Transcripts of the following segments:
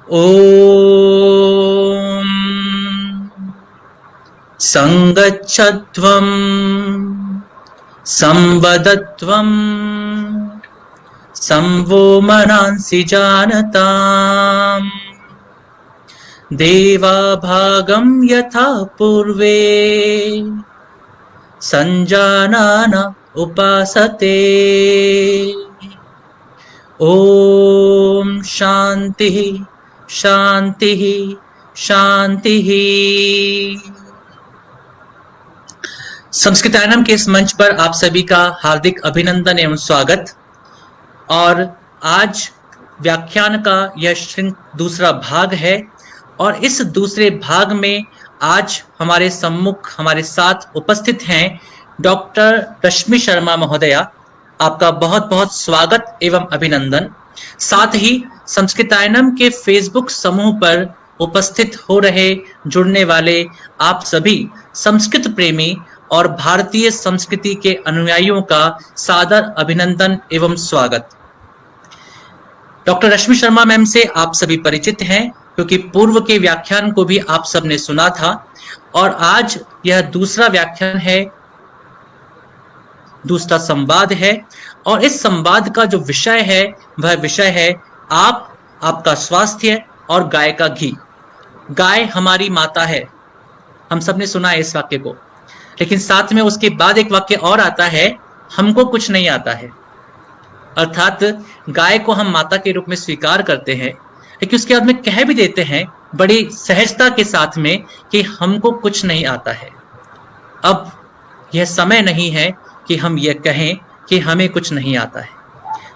ॐ संगच्छध्वं संवदध्वं संवो मनांसि जानताम् देवाभागं यथा पूर्वे संजानान उपासते। ओम शांति शांति शांति। संस्कृतायनम के इस मंच पर आप सभी का हार्दिक अभिनंदन एवं स्वागत। और आज व्याख्यान का यह दूसरा भाग है और इस दूसरे भाग में आज हमारे सम्मुख हमारे साथ उपस्थित हैं डॉक्टर रश्मि शर्मा महोदया। आपका बहुत बहुत स्वागत एवं अभिनंदन। साथ ही संस्कृतायनम के फेसबुक समूह पर उपस्थित हो रहे जुड़ने वाले आप सभी संस्कृत प्रेमी और भारतीय संस्कृति के अनुयायियों का सादर अभिनंदन एवं स्वागत। डॉक्टर रश्मि शर्मा मैम से आप सभी परिचित हैं क्योंकि पूर्व के व्याख्यान को भी आप सबने सुना था और आज यह दूसरा व्याख्यान है, दूसरा संवाद है और इस संवाद का जो विषय है वह विषय है आपका स्वास्थ्य और गाय का घी। गाय हमारी माता है, हम सबने सुना है इस वाक्य को, लेकिन साथ में उसके बाद एक वाक्य और आता है, हमको कुछ नहीं आता है। अर्थात गाय को हम माता के रूप में स्वीकार करते हैं, लेकिन उसके बाद में कह भी देते हैं बड़ी सहजता के साथ में कि हमको कुछ नहीं आता है। अब यह समय नहीं है कि हम यह कहें कि हमें कुछ नहीं आता है।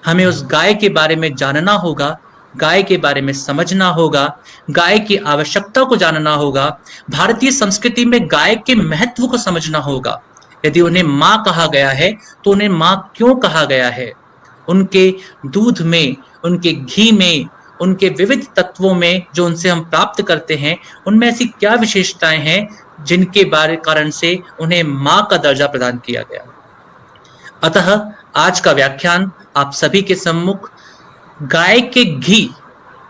हमें उस गाय के बारे में जानना होगा, गाय के बारे में समझना होगा, गाय की आवश्यकता को जानना होगा, भारतीय संस्कृति में गाय के महत्व को समझना होगा। यदि उन्हें माँ कहा गया है तो उन्हें माँ क्यों कहा गया है, उनके दूध में, उनके घी में, उनके विविध तत्वों में जो उनसे हम प्राप्त करते हैं, उनमें ऐसी क्या विशेषताएं हैं जिनके कारण से उन्हें माँ का दर्जा प्रदान किया गया। अतः आज का व्याख्यान आप सभी के सम्मुख गाय के घी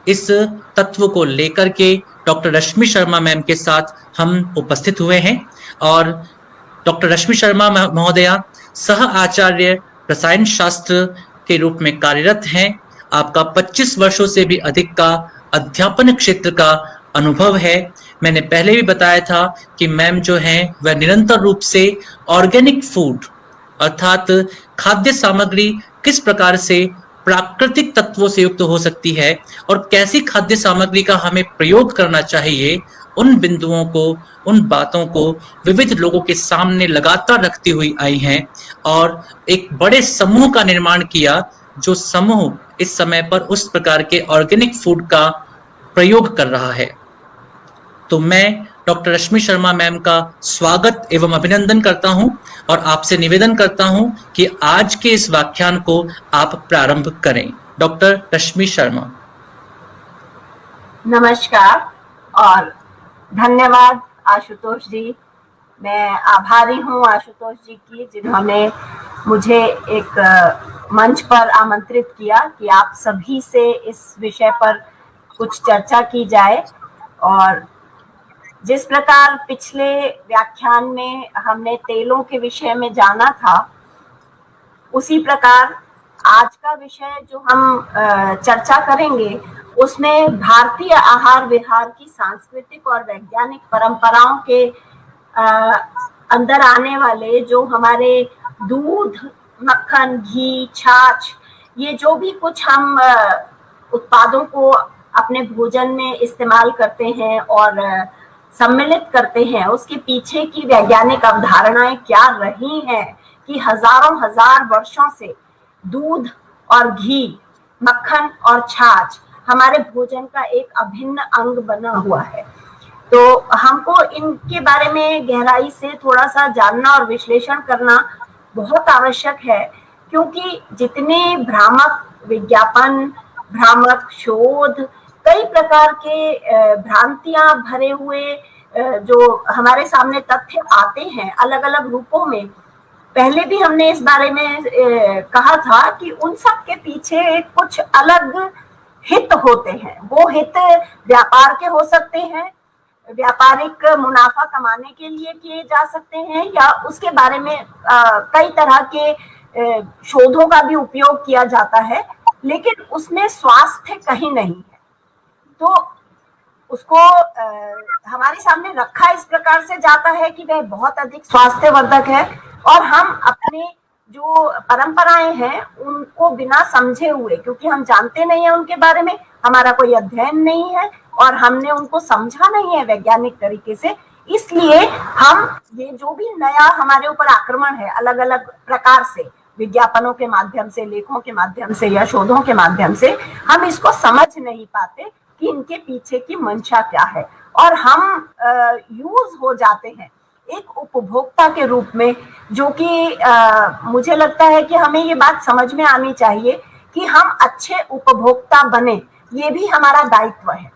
इस तत्व को लेकर के डॉक्टर रश्मि शर्मा मैम के साथ हम उपस्थित हुए हैं। और डॉक्टर रश्मि शर्मा महोदया सह आचार्य रसायन शास्त्र के रूप में कार्यरत हैं। आपका 25 वर्षों से भी अधिक का अध्यापन क्षेत्र का अनुभव है। मैंने पहले भी बताया था कि मैम जो हैं वह निरंतर रूप से ऑर्गेनिक फूड अर्थात खाद्य सामग्री किस प्रकार से प्राकृतिक तत्वों से युक्त हो सकती है और कैसी खाद्य सामग्री का हमें प्रयोग करना चाहिए, उन बिंदुओं को, उन बातों को विविध लोगों के सामने लगातार रखती हुई आई हैं और एक बड़े समूह का निर्माण किया, जो समूह इस समय पर उस प्रकार के ऑर्गेनिक फूड का प्रयोग कर रहा है। तो मैं डॉक्टर रश्मि शर्मा मैम का स्वागत एवं अभिनंदन करता हूं और आपसे निवेदन करता हूं कि आज के इस व्याख्यान को आप प्रारंभ करें। डॉक्टर रश्मि शर्मा। नमस्कार और धन्यवाद आशुतोष जी। मैं आभारी हूं आशुतोष जी की, जिन्होंने मुझे एक मंच पर आमंत्रित किया कि आप सभी से इस विषय पर कुछ चर्चा की जाए। और जिस प्रकार पिछले व्याख्यान में हमने तेलों के विषय में जाना था, उसी प्रकार आज का विषय जो हम चर्चा करेंगे उसमें भारतीय आहार विहार की सांस्कृतिक और वैज्ञानिक परंपराओं के अंदर आने वाले जो हमारे दूध, मक्खन, घी, छाछ, ये जो भी कुछ हम उत्पादों को अपने भोजन में इस्तेमाल करते हैं और सम्मिलित करते हैं, उसके पीछे की वैज्ञानिक अवधारणाएं क्या रही हैं कि हजारों हजार वर्षों से दूध और घी, मक्खन और छाछ हमारे भोजन का एक अभिन्न अंग बना हुआ है। तो हमको इनके बारे में गहराई से थोड़ा सा जानना और विश्लेषण करना बहुत आवश्यक है, क्योंकि जितने भ्रामक विज्ञापन, भ्रामक शोध, कई प्रकार के भ्रांतियां भरे हुए जो हमारे सामने तथ्य आते हैं अलग अलग रूपों में, पहले भी हमने इस बारे में कहा था कि उन सब के पीछे कुछ अलग हित होते हैं, वो हित व्यापार के हो सकते हैं, व्यापारिक मुनाफा कमाने के लिए किए जा सकते हैं, या उसके बारे में कई तरह के शोधों का भी उपयोग किया जाता है, लेकिन उसमें स्वास्थ्य कहीं नहीं है। तो उसको हमारे सामने रखा इस प्रकार से जाता है कि वह बहुत अधिक स्वास्थ्यवर्धक है, और हम अपने जो परंपराएं हैं उनको बिना समझे हुए, क्योंकि हम जानते नहीं है उनके बारे में, हमारा कोई अध्ययन नहीं है और हमने उनको समझा नहीं है वैज्ञानिक तरीके से, इसलिए हम ये जो भी नया हमारे ऊपर आक्रमण है अलग अलग प्रकार से, विज्ञापनों के माध्यम से, लेखों के माध्यम से या शोधों के माध्यम से, हम इसको समझ नहीं पाते कि इनके पीछे की मंशा क्या है, और हम यूज हो जाते हैं एक उपभोक्ता के रूप में, जो कि मुझे लगता है कि हमें ये बात समझ में आनी चाहिए कि हम अच्छे उपभोक्ता बने, ये भी हमारा दायित्व है,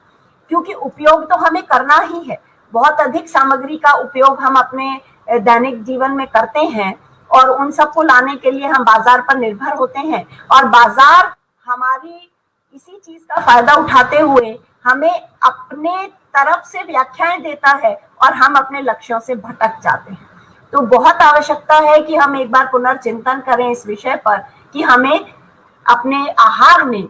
क्योंकि उपयोग तो हमें करना ही है। बहुत अधिक सामग्री का उपयोग हम अपने दैनिक जीवन में करते हैं, और उन सबको लाने के लिए हम बाजार पर निर्भर होते हैं, और बाजार हमारी इसी चीज का फायदा उठाते हुए हमें अपने तरफ से व्याख्याएं देता है, और हम अपने लक्ष्यों से भटक जाते हैं। तो बहुत आवश्यकता है कि हम एक बार पुनर्चिंतन करें इस विषय पर कि हमें अपने आहार में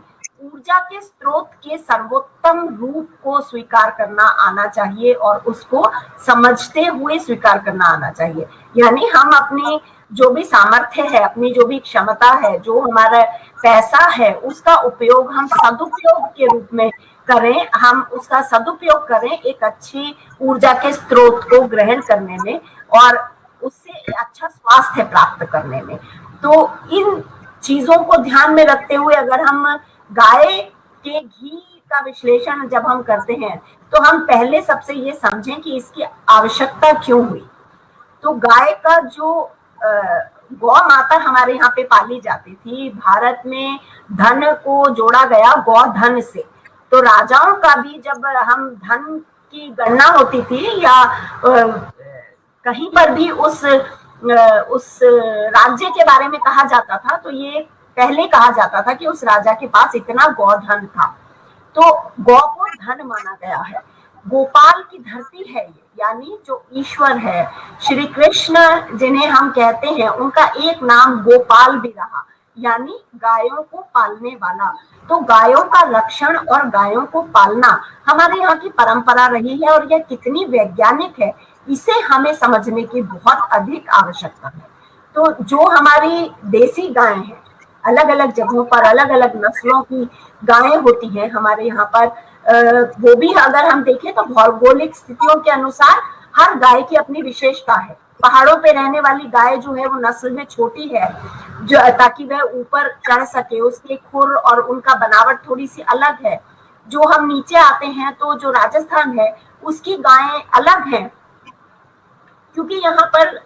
ऊर्जा के स्रोत के सर्वोत्तम रूप को स्वीकार करना आना चाहिए, और उसको समझते हुए स्वीकार करना आना चाहिए। यानी हम अपनी जो भी सामर्थ्य है, अपनी जो भी क्षमता है, जो हमारा पैसा है, उसका उपयोग हम सदुपयोग के रूप में करें, हम उसका सदुपयोग करें एक अच्छी ऊर्जा के स्रोत को ग्रहण करने में, और उससे अच्छा स्वास्थ्य प्राप्त करने में। तो इन चीजों को ध्यान में रखते हुए अगर हम गाय के घी का विश्लेषण जब हम करते हैं, तो हम पहले सबसे ये समझें कि इसकी आवश्यकता क्यों हुई। तो गाय का जो गौ माता हमारे यहाँ पे पाली जाती थी, भारत में धन को जोड़ा गया गौ धन से। तो राजाओं का भी जब हम धन की गणना होती थी, या कहीं पर भी उस राज्य के बारे में कहा जाता था, तो ये पहले कहा जाता था कि उस राजा के पास इतना गौधन था। तो गौ को धन माना गया है। गोपाल की धरती है ये, यानी जो ईश्वर है, श्री कृष्ण जिन्हें हम कहते हैं, उनका एक नाम गोपाल भी रहा, यानी गायों को पालने वाला। तो गायों का रक्षण और गायों को पालना हमारे यहाँ की परंपरा रही है, और यह कितनी वैज्ञानिक है इसे हमें समझने की बहुत अधिक आवश्यकता है। तो जो हमारी देसी गायें हैं, अलग अलग जगहों पर अलग अलग नस्लों की गायें होती हैं हमारे यहाँ पर, वो भी अगर हम देखें तो भौगोलिक स्थितियों के अनुसार हर गाय की अपनी विशेषता है। पहाड़ों पे रहने वाली गाय जो है वो नस्ल में छोटी है, जो ताकि वह ऊपर चढ़ सके, उसके खुर और उनका बनावट थोड़ी सी अलग है। जो हम नीचे आते हैं तो जो राजस्थान है उसकी गायें अलग हैं, क्योंकि यहाँ पर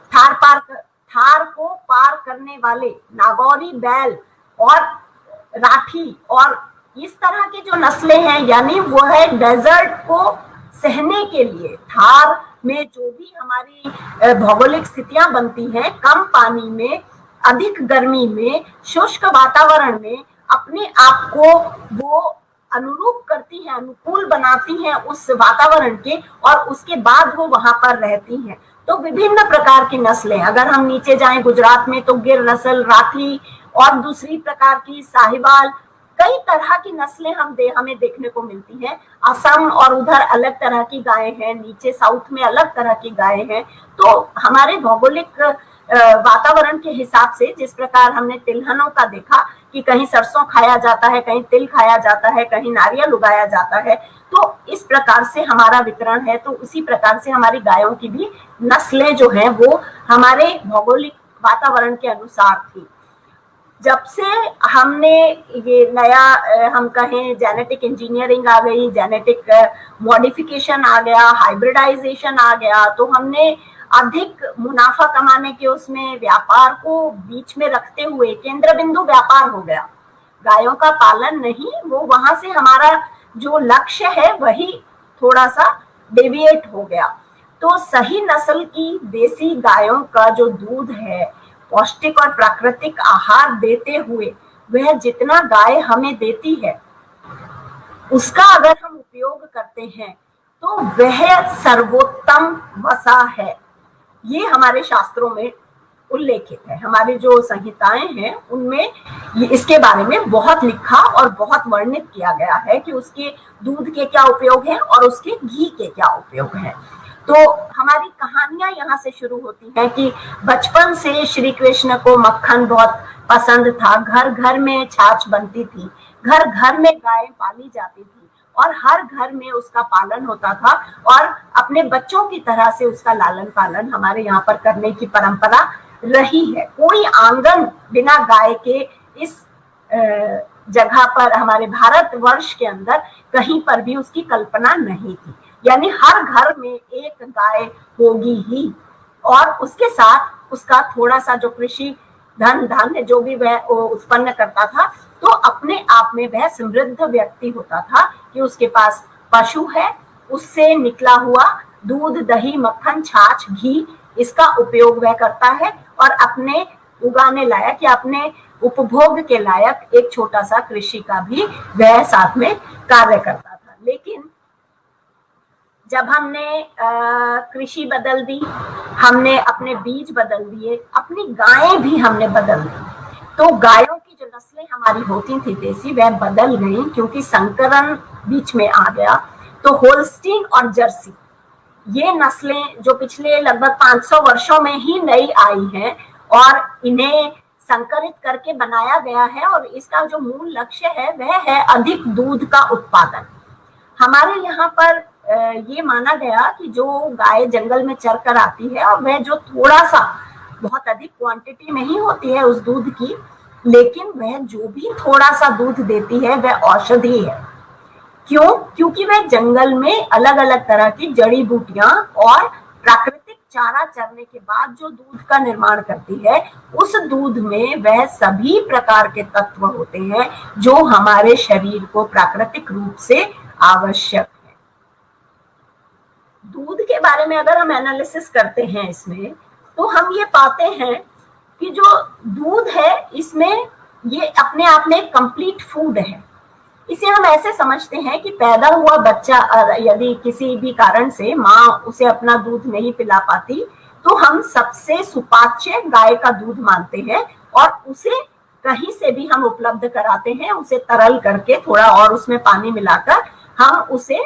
थार को पार करने वाले नागौरी बैल और राठी और इस तरह की जो नस्लें हैं, यानी वो है डेजर्ट को सहने के लिए। थार में जो भी हमारी भौगोलिक स्थितियां बनती हैं, कम पानी में, अधिक गर्मी में, शुष्क वातावरण में अपने आप को वो अनुरूप करती हैं, अनुकूल बनाती हैं उस वातावरण के, और उसके बाद वो वहां पर रहती हैं। तो विभिन्न प्रकार की नस्लें, अगर हम नीचे जाएं गुजरात में तो गिर नस्ल, राठी और दूसरी प्रकार की साहिवाल, कई तरह की नस्लें हमें देखने को मिलती हैं। असम और उधर अलग तरह की गायें हैं, नीचे साउथ में अलग तरह की गायें हैं। तो हमारे भौगोलिक वातावरण के हिसाब से, जिस प्रकार हमने तिलहनों का देखा कि कहीं सरसों खाया जाता है, कहीं तिल खाया जाता है, कहीं नारियल उगाया जाता है, तो इस प्रकार से हमारा वितरण है। तो उसी प्रकार से हमारी गायों की भी नस्लें जो हैं वो हमारे भौगोलिक वातावरण के अनुसार थी। जब से हमने ये नया हम कहें जेनेटिक इंजीनियरिंग आ गई, जेनेटिक मॉडिफिकेशन आ गया, हाइब्रिडाइजेशन आ गया, तो हमने अधिक मुनाफा कमाने के उसमें व्यापार को बीच में रखते हुए केंद्र बिंदु व्यापार हो गया। गायों का पालन नहीं, वो वहां से हमारा जो लक्ष्य है वही थोड़ा सा डेविएट हो गया। तो सही नस्ल की देसी गायों का जो दूध है, पौष्टिक और प्राकृतिक आहार देते हुए वह जितना गाय हमें देती है, उसका अगर हम उपयोग करते हैं तो वह सर्वोत्तम वसा है। ये हमारे शास्त्रों में उल्लेखित है। हमारी जो संहिताएं हैं उनमें इसके बारे में बहुत लिखा और बहुत वर्णित किया गया है कि उसके दूध के क्या उपयोग हैं और उसके घी के क्या उपयोग हैं। तो हमारी कहानियां यहाँ से शुरू होती हैं कि बचपन से श्री कृष्ण को मक्खन बहुत पसंद था, घर घर में छाछ बनती थी, घर घर में गाय पाली जाती थी और हर घर में उसका पालन होता था और अपने बच्चों की तरह से उसका लालन पालन हमारे यहाँ पर करने की परंपरा रही है। कोई आंगन बिना गाय के इस जगह पर हमारे भारतवर्ष के अंदर कहीं पर भी उसकी कल्पना नहीं थी। यानी हर घर में एक गाय होगी ही और उसके साथ उसका थोड़ा सा जो कृषि धन धान्य जो भी वह उत्पन्न करता था तो अपने आप में वह समृद्ध व्यक्ति होता था कि उसके पास पशु है, उससे निकला हुआ दूध, दही, मक्खन, छाछ, घी इसका उपयोग वह करता है और अपने उगाने लायक या अपने उपभोग के लायक एक छोटा सा कृषि का भी वह साथ में कार्य करता था। लेकिन जब हमने कृषि बदल दी, हमने अपने बीज बदल दिए, अपनी गायें भी हमने बदल दी, तो गायों की जो नस्लें हमारी होती थी देसी वह बदल गई क्योंकि संकरण बीच में आ गया। तो होल्स्टीन और जर्सी ये नस्लें जो पिछले लगभग 500 वर्षों में ही नई आई हैं और इन्हें संकरित करके बनाया गया है और इसका जो मूल लक्ष्य है वह है अधिक दूध का उत्पादन। हमारे यहाँ पर ये माना गया कि जो गाय जंगल में चर कर आती है और वह जो थोड़ा सा बहुत अधिक क्वांटिटी नहीं होती है उस दूध की, लेकिन वह जो भी थोड़ा सा दूध देती है वह औषधि है। क्यों? क्योंकि वह जंगल में अलग अलग तरह की जड़ी बूटियां और प्राकृतिक चारा चरने के बाद जो दूध का निर्माण करती है उस दूध में वह सभी प्रकार के तत्व होते हैं जो हमारे शरीर को प्राकृतिक रूप से आवश्यक है। दूध के बारे में अगर हम एनालिसिस करते हैं इसमें तो हम ये पाते हैं कि जो दूध है इसमें ये अपने आप में कंप्लीट फूड है। इसे हम ऐसे समझते हैं कि पैदा हुआ बच्चा यदि किसी भी कारण से माँ उसे अपना दूध नहीं पिला पाती तो हम सबसे सुपाच्य गाय का दूध मानते हैं और उसे कहीं से भी हम उपलब्ध कराते हैं, उसे तरल करके थोड़ा और उसमें पानी मिलाकर हम उसे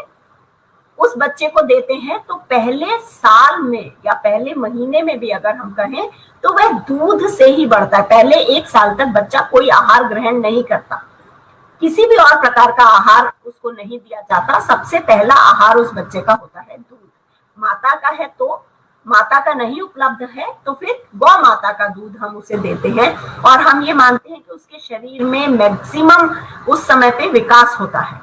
उस बच्चे को देते हैं। तो पहले साल में या पहले महीने में भी अगर हम कहें तो वह दूध से ही बढ़ता है। पहले 1 साल तक बच्चा कोई आहार ग्रहण नहीं करता, किसी भी और प्रकार का आहार उसको नहीं दिया जाता। सबसे पहला आहार उस बच्चे का होता है दूध। माता का है तो माता का नहीं उपलब्ध है तो फिर गौ माता का दूध हम उसे देते हैं और हम ये मानते हैं कि उसके शरीर में मैक्सिमम उस समय पे विकास होता है।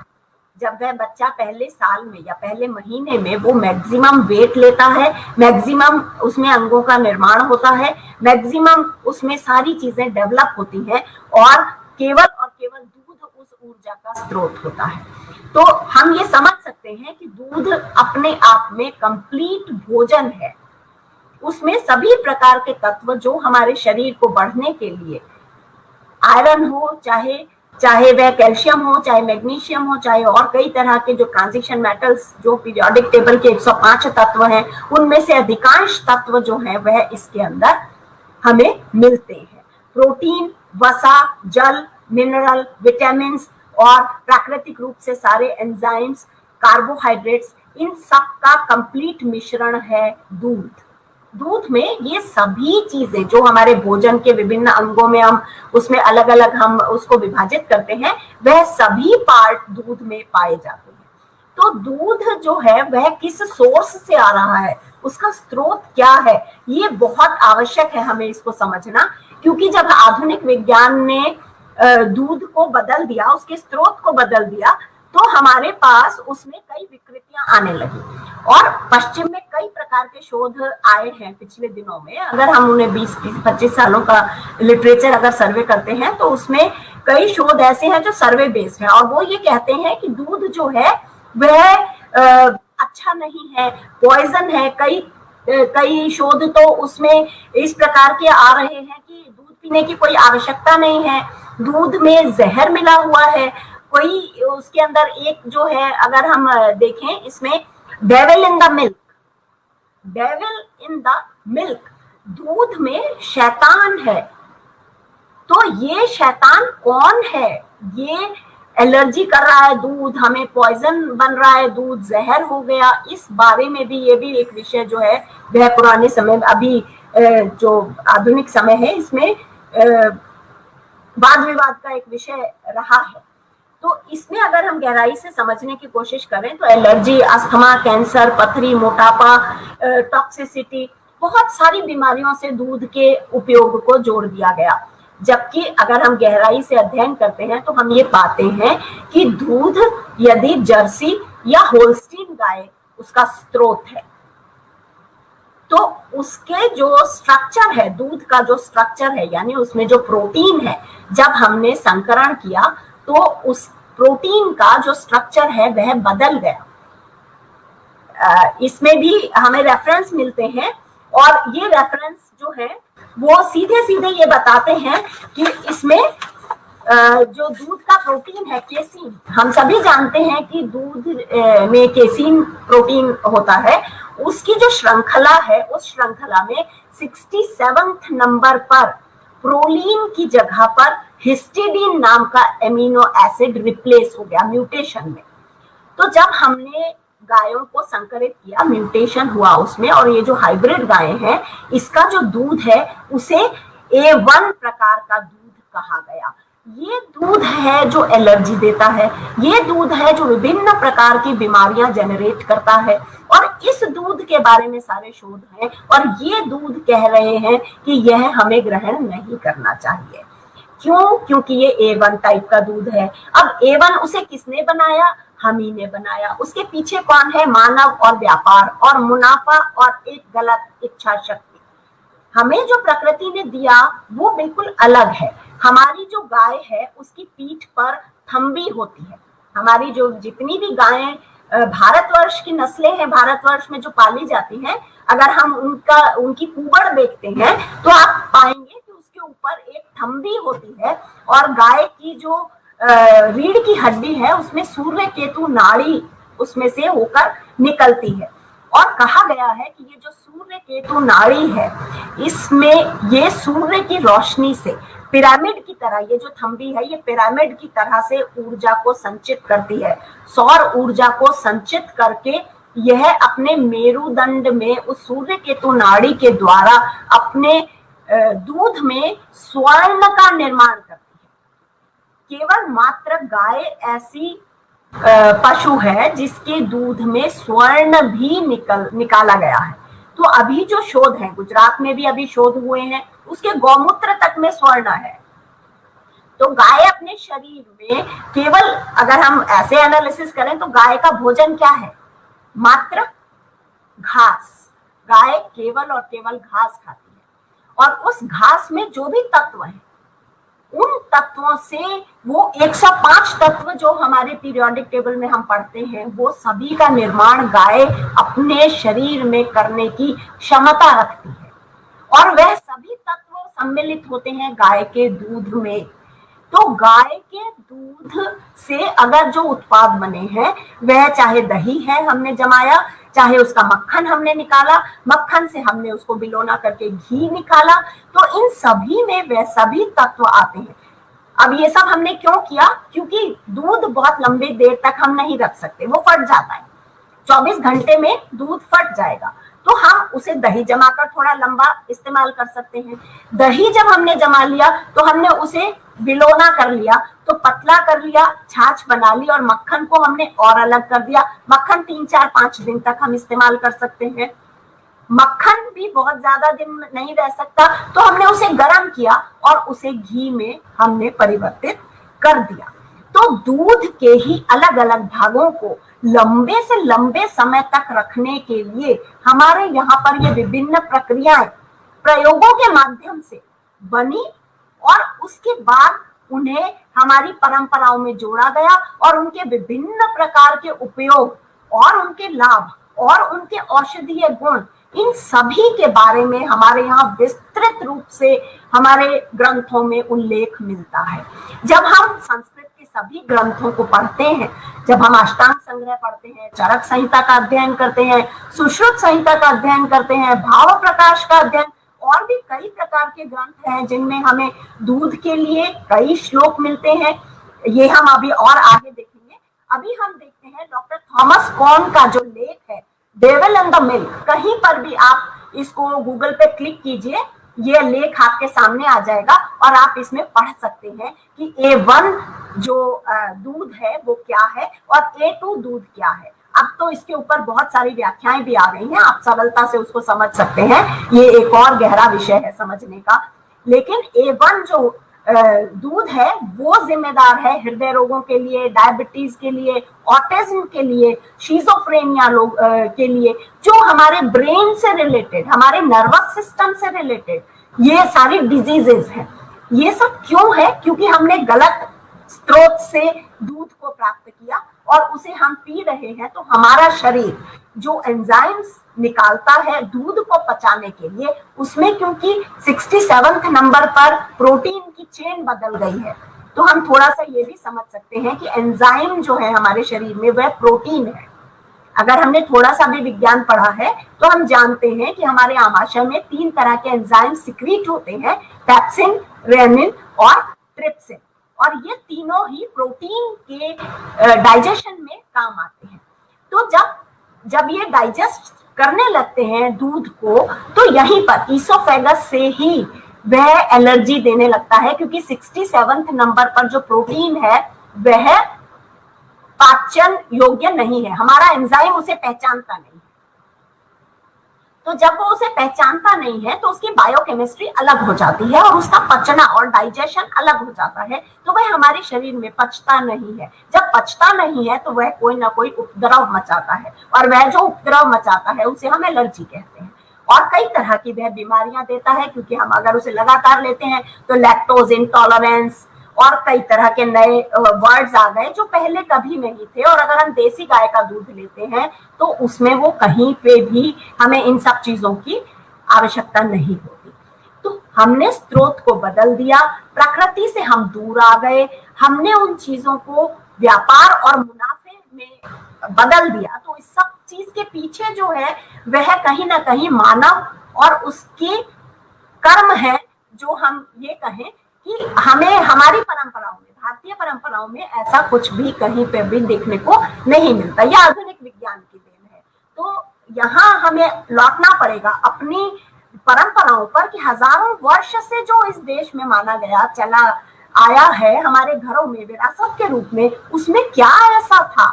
जब वह बच्चा पहले साल में या पहले महीने में वो मैक्सिमम वेट लेता है, मैक्सिमम उसमें अंगों का निर्माण होता है, मैक्सिमम उसमें सारी चीजें डेवलप होती हैं और केवल दूध उस ऊर्जा का स्रोत होता है। तो हम ये समझ सकते हैं कि दूध अपने आप में कंप्लीट भोजन है। उसमें सभी प्रकार के तत्व जो हमारे शरीर को बढ़ने के लिए, आयरन हो चाहे वह कैल्शियम हो, चाहे मैग्नीशियम हो, चाहे और कई तरह के जो ट्रांजिशन मेटल्स जो पीरियोडिक टेबल के 105 तत्व हैं उनमें से अधिकांश तत्व जो हैं वह इसके अंदर हमें मिलते हैं। प्रोटीन, वसा, जल, मिनरल, विटामिन और प्राकृतिक रूप से सारे एंजाइम्स, कार्बोहाइड्रेट्स, इन सब का कंप्लीट मिश्रण है दूध। दूध में ये सभी चीजें जो हमारे भोजन के विभिन्न अंगों में हम उसमें अलग अलग हम उसको विभाजित करते हैं वह सभी पार्ट दूध में पाए जाते हैं। तो दूध जो है वह किस सोर्स से आ रहा है, उसका स्रोत क्या है, ये बहुत आवश्यक है हमें इसको समझना। क्योंकि जब आधुनिक विज्ञान ने दूध को बदल दिया, उसके स्रोत को बदल दिया, तो हमारे पास उसमें कई विकृतियां आने लगी और पश्चिम में कई प्रकार के शोध आए हैं पिछले दिनों में। अगर हम उन्हें 20-25 सालों का लिटरेचर अगर सर्वे करते हैं तो उसमें कई शोध ऐसे हैं जो सर्वे बेस्ड हैं और वो ये कहते हैं कि दूध जो है वह अच्छा नहीं है, पॉइजन है। कई शोध तो उसमें इस प्रकार के आ रहे हैं कि दूध पीने की कोई आवश्यकता नहीं है, दूध में जहर मिला हुआ है। कोई उसके अंदर एक जो है, अगर हम देखें इसमें, devil in the milk, devil in the milk, दूध में शैतान है। तो ये शैतान कौन है? ये एलर्जी कर रहा है दूध, हमें पॉइजन बन रहा है दूध, जहर हो गया। इस बारे में भी, ये भी एक विषय जो है वह पुराने समय, अभी जो आधुनिक समय है इसमें वाद विवाद का एक विषय रहा है। तो इसमें अगर हम गहराई से समझने की कोशिश करें तो एलर्जी, अस्थमा, कैंसर, पथरी, मोटापा, टॉक्सिसिटी, बहुत सारी बीमारियों से दूध के उपयोग को जोड़ दिया गया। जबकि अगर हम गहराई से अध्ययन करते हैं तो हम ये पाते हैं कि दूध यदि जर्सी या होल्स्टीन गाय उसका स्रोत है, तो उसके जो स्ट्रक्चर है, दूध का जो स्ट्रक्चर है, यानी उसमें जो प्रोटीन है, जब हमने संकरण किया तो उस प्रोटीन का जो स्ट्रक्चर है वह बदल गया। इसमें भी हमें रेफरेंस मिलते हैं, और ये रेफरेंस जो है वो सीधे सीधे ये बताते हैं कि इसमें जो दूध का प्रोटीन है, केसीन, हम सभी जानते हैं कि दूध में केसीन प्रोटीन होता है। उसकी जो श्रृंखला है, उस श्रृंखला में 67वें नंबर पर प्रोलीन की जगह पर हिस्टिडीन नाम का एमिनो एसिड रिप्लेस हो गया म्यूटेशन में। तो जब हमने गायों को संकरित किया, म्यूटेशन हुआ उसमें, और ये जो हाइब्रिड गायें हैं, इसका जो दूध है उसे A1 प्रकार का दूध कहा गया। ये दूध है जो एलर्जी देता है, ये दूध है जो विभिन्न प्रकार की बीमारियां जनरेट करता है, और इस दूध के बारे में सारे शोध हैं, और ये दूध कह रहे हैं कि यह हमें ग्रहण नहीं करना चाहिए। क्यों? क्योंकि ये A1 टाइप का दूध है। अब A1 उसे किसने बनाया? हम ही ने बनाया। उसके पीछे कौन है? मानव और व्यापार और मुनाफा और एक गलत इच्छा शक्ति। हमें जो प्रकृति ने दिया वो बिल्कुल अलग है। हमारी जो गाय है उसकी पीठ पर थंबी होती है। हमारी जो जितनी भी गायें भारतवर्ष की नस्लें हैं, भारतवर्ष में जो पाली जाती हैं, अगर हम उनकी कुबड़ देखते हैं तो आप पाएंगे कि उसके ऊपर एक थंबी होती है, और गाय की जो रीढ़ की हड्डी है उसमें सूर्य केतु नाड़ी उसमें से होकर निकलती है। और कहा गया है कि ये जो सूर्य केतु नाड़ी है, इसमें ये सूर्य की रोशनी से पिरामिड की तरह, ये जो थंबी है ये पिरामिड की तरह से ऊर्जा को संचित करती है। सौर ऊर्जा को संचित करके यह अपने मेरुदंड में उस सूर्य केतु नाड़ी के द्वारा अपने दूध में स्वर्ण का निर्माण करती है। केवल मात्र गाय ऐसी पशु है जिसके दूध में स्वर्ण भी निकाला गया है। तो अभी जो शोध है, गुजरात में भी अभी शोध हुए हैं, उसके गौमूत्र तक में स्वर्ण है। तो गाय अपने शरीर में केवल, अगर हम ऐसे एनालिसिस करें तो गाय का भोजन क्या है? मात्र घास। गाय केवल और केवल घास खाती है, और उस घास में जो भी तत्व है, उन तत्वों से वो 105 तत्व जो हमारे पीरियोडिक टेबल में हम पढ़ते हैं, वो सभी का निर्माण गाय अपने शरीर में करने की क्षमता रखती है, और वह सभी तत्व सम्मिलित होते हैं गाय के दूध में। तो गाय के दूध से अगर जो उत्पाद बने हैं, वह चाहे दही है हमने जमाया, चाहे उसका मक्खन हमने निकाला, मक्खन से हमने उसको बिलोना करके घी निकाला, तो इन सभी में वह सभी तत्व आते हैं। अब ये सब हमने क्यों किया? क्योंकि दूध बहुत लंबी देर तक हम नहीं रख सकते, वो फट जाता है। 24 घंटे में दूध फट जाएगा, तो हम उसे दही जमाकर थोड़ा लंबा इस्तेमाल कर सकते हैं। दही जब हमने जमा लिया तो हमने उसे बिलोना कर लिया, तो पतला कर लिया, छाछ बना ली, और मक्खन को हमने और अलग कर दिया। मक्खन 3, 4, 5 दिन तक हम इस्तेमाल कर सकते हैं। मक्खन भी बहुत ज्यादा दिन नहीं रह सकता, तो हमने उसे गर्म किया और उसे घी में हमने परिवर्तित कर दिया। तो दूध के ही अलग अलग भागों को लंबे से लंबे समय तक रखने के लिए हमारे यहाँ पर ये विभिन्न प्रक्रियाएं प्रयोगों के माध्यम से बनी, और उसके बाद उन्हें हमारी परंपराओं में जोड़ा गया, और उनके विभिन्न प्रकार के उपयोग और उनके लाभ और उनके औषधीय गुण, इन सभी के बारे में हमारे यहाँ विस्तृत रूप से हमारे ग्रंथों में उल्लेख मिलता है। जब हम संस्कृत के सभी ग्रंथों को पढ़ते हैं, जब हम अष्टांग संग्रह पढ़ते हैं, चरक संहिता का अध्ययन करते हैं, सुश्रुत संहिता का अध्ययन करते हैं, भाव प्रकाश का अध्ययन, और भी कई प्रकार के ग्रंथ हैं जिनमें हमें दूध के लिए कई श्लोक मिलते हैं। ये हम अभी और आगे देखेंगे। अभी हम देखते हैं डॉक्टर थॉमस कॉर्न का जो लेख है डेविल एंड द मिल्क, कहीं पर भी आप इसको गूगल पे क्लिक कीजिए, ये लेख आपके सामने आ जाएगा और आप इसमें पढ़ सकते हैं कि A1 जो दूध है वो क्या है और A2 दूध क्या है। अब तो इसके ऊपर बहुत सारी व्याख्याएं भी आ गई हैं, आप सरलता से उसको समझ सकते हैं, ये एक और गहरा विषय है समझने का। लेकिन A1 जो दूध है वो जिम्मेदार है हृदय रोगों के लिए, डायबिटीज के लिए, ऑटिज्म के लिए, शिजोफ्रेनिया लोग के लिए, जो हमारे ब्रेन से रिलेटेड, हमारे नर्वस सिस्टम से रिलेटेड ये सारी डिजीजेस हैं। ये सब क्यों है? क्योंकि हमने गलत स्रोत से दूध को प्राप्त किया और उसे हम पी रहे हैं। तो हमारा शरीर जो एंजाइम्स निकालता है दूध को पचाने के लिए, उसमें क्योंकि 67 नंबर पर प्रोटीन की चेन बदल गई है, तो हम थोड़ा सा ये भी समझ सकते हैं कि एंजाइम जो है हमारे शरीर में वह प्रोटीन है। अगर हमने थोड़ा सा भी विज्ञान पढ़ा है तो हम जानते हैं कि हमारे आमाशय में 3 तरह के एंजाइम सिक्रीट होते हैं, पेप्सिन, रेनिन और ट्रिप्सिन, और ये तीनों ही प्रोटीन के डाइजेशन में काम आते हैं। तो जब ये डाइजेस्ट करने लगते हैं दूध को, तो यहीं पर ईसोफेगस से ही वह एलर्जी देने लगता है, क्योंकि 67 नंबर पर जो प्रोटीन है वह पाचन योग्य नहीं है, हमारा एंजाइम उसे पहचानता नहीं है। तो जब वो उसे पहचानता नहीं है तो उसकी बायोकेमिस्ट्री अलग हो जाती है और उसका पचना और डाइजेशन अलग हो जाता है, तो वह हमारे शरीर में पचता नहीं है। जब पचता नहीं है तो वह कोई ना कोई उपद्रव मचाता है, और वह जो उपद्रव मचाता है उसे हम एलर्जी कहते हैं। और कई तरह की वह बीमारियां देता है, क्योंकि हम अगर उसे लगातार लेते हैं तो लैक्टोज इंटॉलरेंस और कई तरह के नए वर्ड्स आ गए जो पहले कभी नहीं थे। और अगर हम देसी गाय का दूध लेते हैं तो उसमें वो कहीं पे भी हमें इन सब चीजों की आवश्यकता नहीं होती। तो हमने स्रोत को बदल दिया, प्रकृति से हम दूर आ गए, हमने उन चीजों को व्यापार और मुनाफे में बदल दिया। तो इस सब चीज के पीछे जो है वह कहीं ना कहीं मानव और उसके कर्म है, जो हम ये कहें कि हमें हमारी परंपराओं में, भारतीय परंपराओं में ऐसा कुछ भी कहीं पे भी देखने को नहीं मिलता। यह आधुनिक विज्ञान की देन है। तो यहाँ हमें लौटना पड़ेगा अपनी परंपराओं पर कि हजारों वर्ष से जो इस देश में माना गया चला आया है हमारे घरों में विरासत के रूप में, उसमें क्या ऐसा था,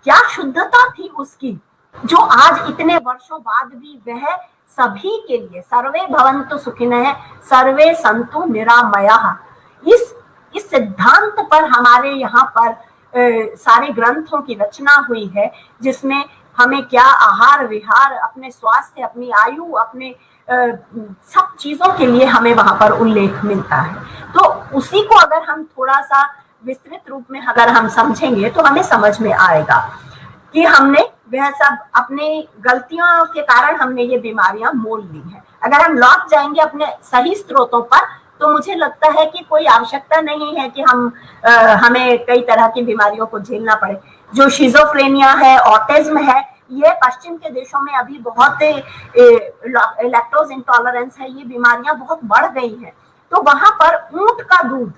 क्या शुद्धता थी उसकी, जो आज इतने वर्षों बाद भी वह सभी के लिए, सर्वे भवन्तु सुखिनः सर्वे सन्तु निरामयाः, इस सिद्धांत पर हमारे यहाँ पर सारे ग्रंथों की रचना हुई है, जिसमें हमें क्या आहार विहार, अपने स्वास्थ्य, अपनी आयु, अपने सब चीजों के लिए हमें वहां पर उल्लेख मिलता है। तो उसी को अगर हम थोड़ा सा विस्तृत रूप में अगर हम समझेंगे तो हमें समझ में आएगा कि हमने वह सब अपने गलतियों के कारण हमने ये बीमारियां मोल ली हैं। अगर हम लौट जाएंगे अपने सही स्रोतों पर तो मुझे लगता है कि कोई आवश्यकता नहीं है कि हमें कई तरह की बीमारियों को झेलना पड़े। जो शिजोफ्रेनिया है, ऑटिज्म है, ये पश्चिम के देशों में अभी बहुत लैक्टोज इंटॉलरेंस है, ये बीमारियां बहुत बढ़ गई हैं। तो वहां पर ऊंट का दूध,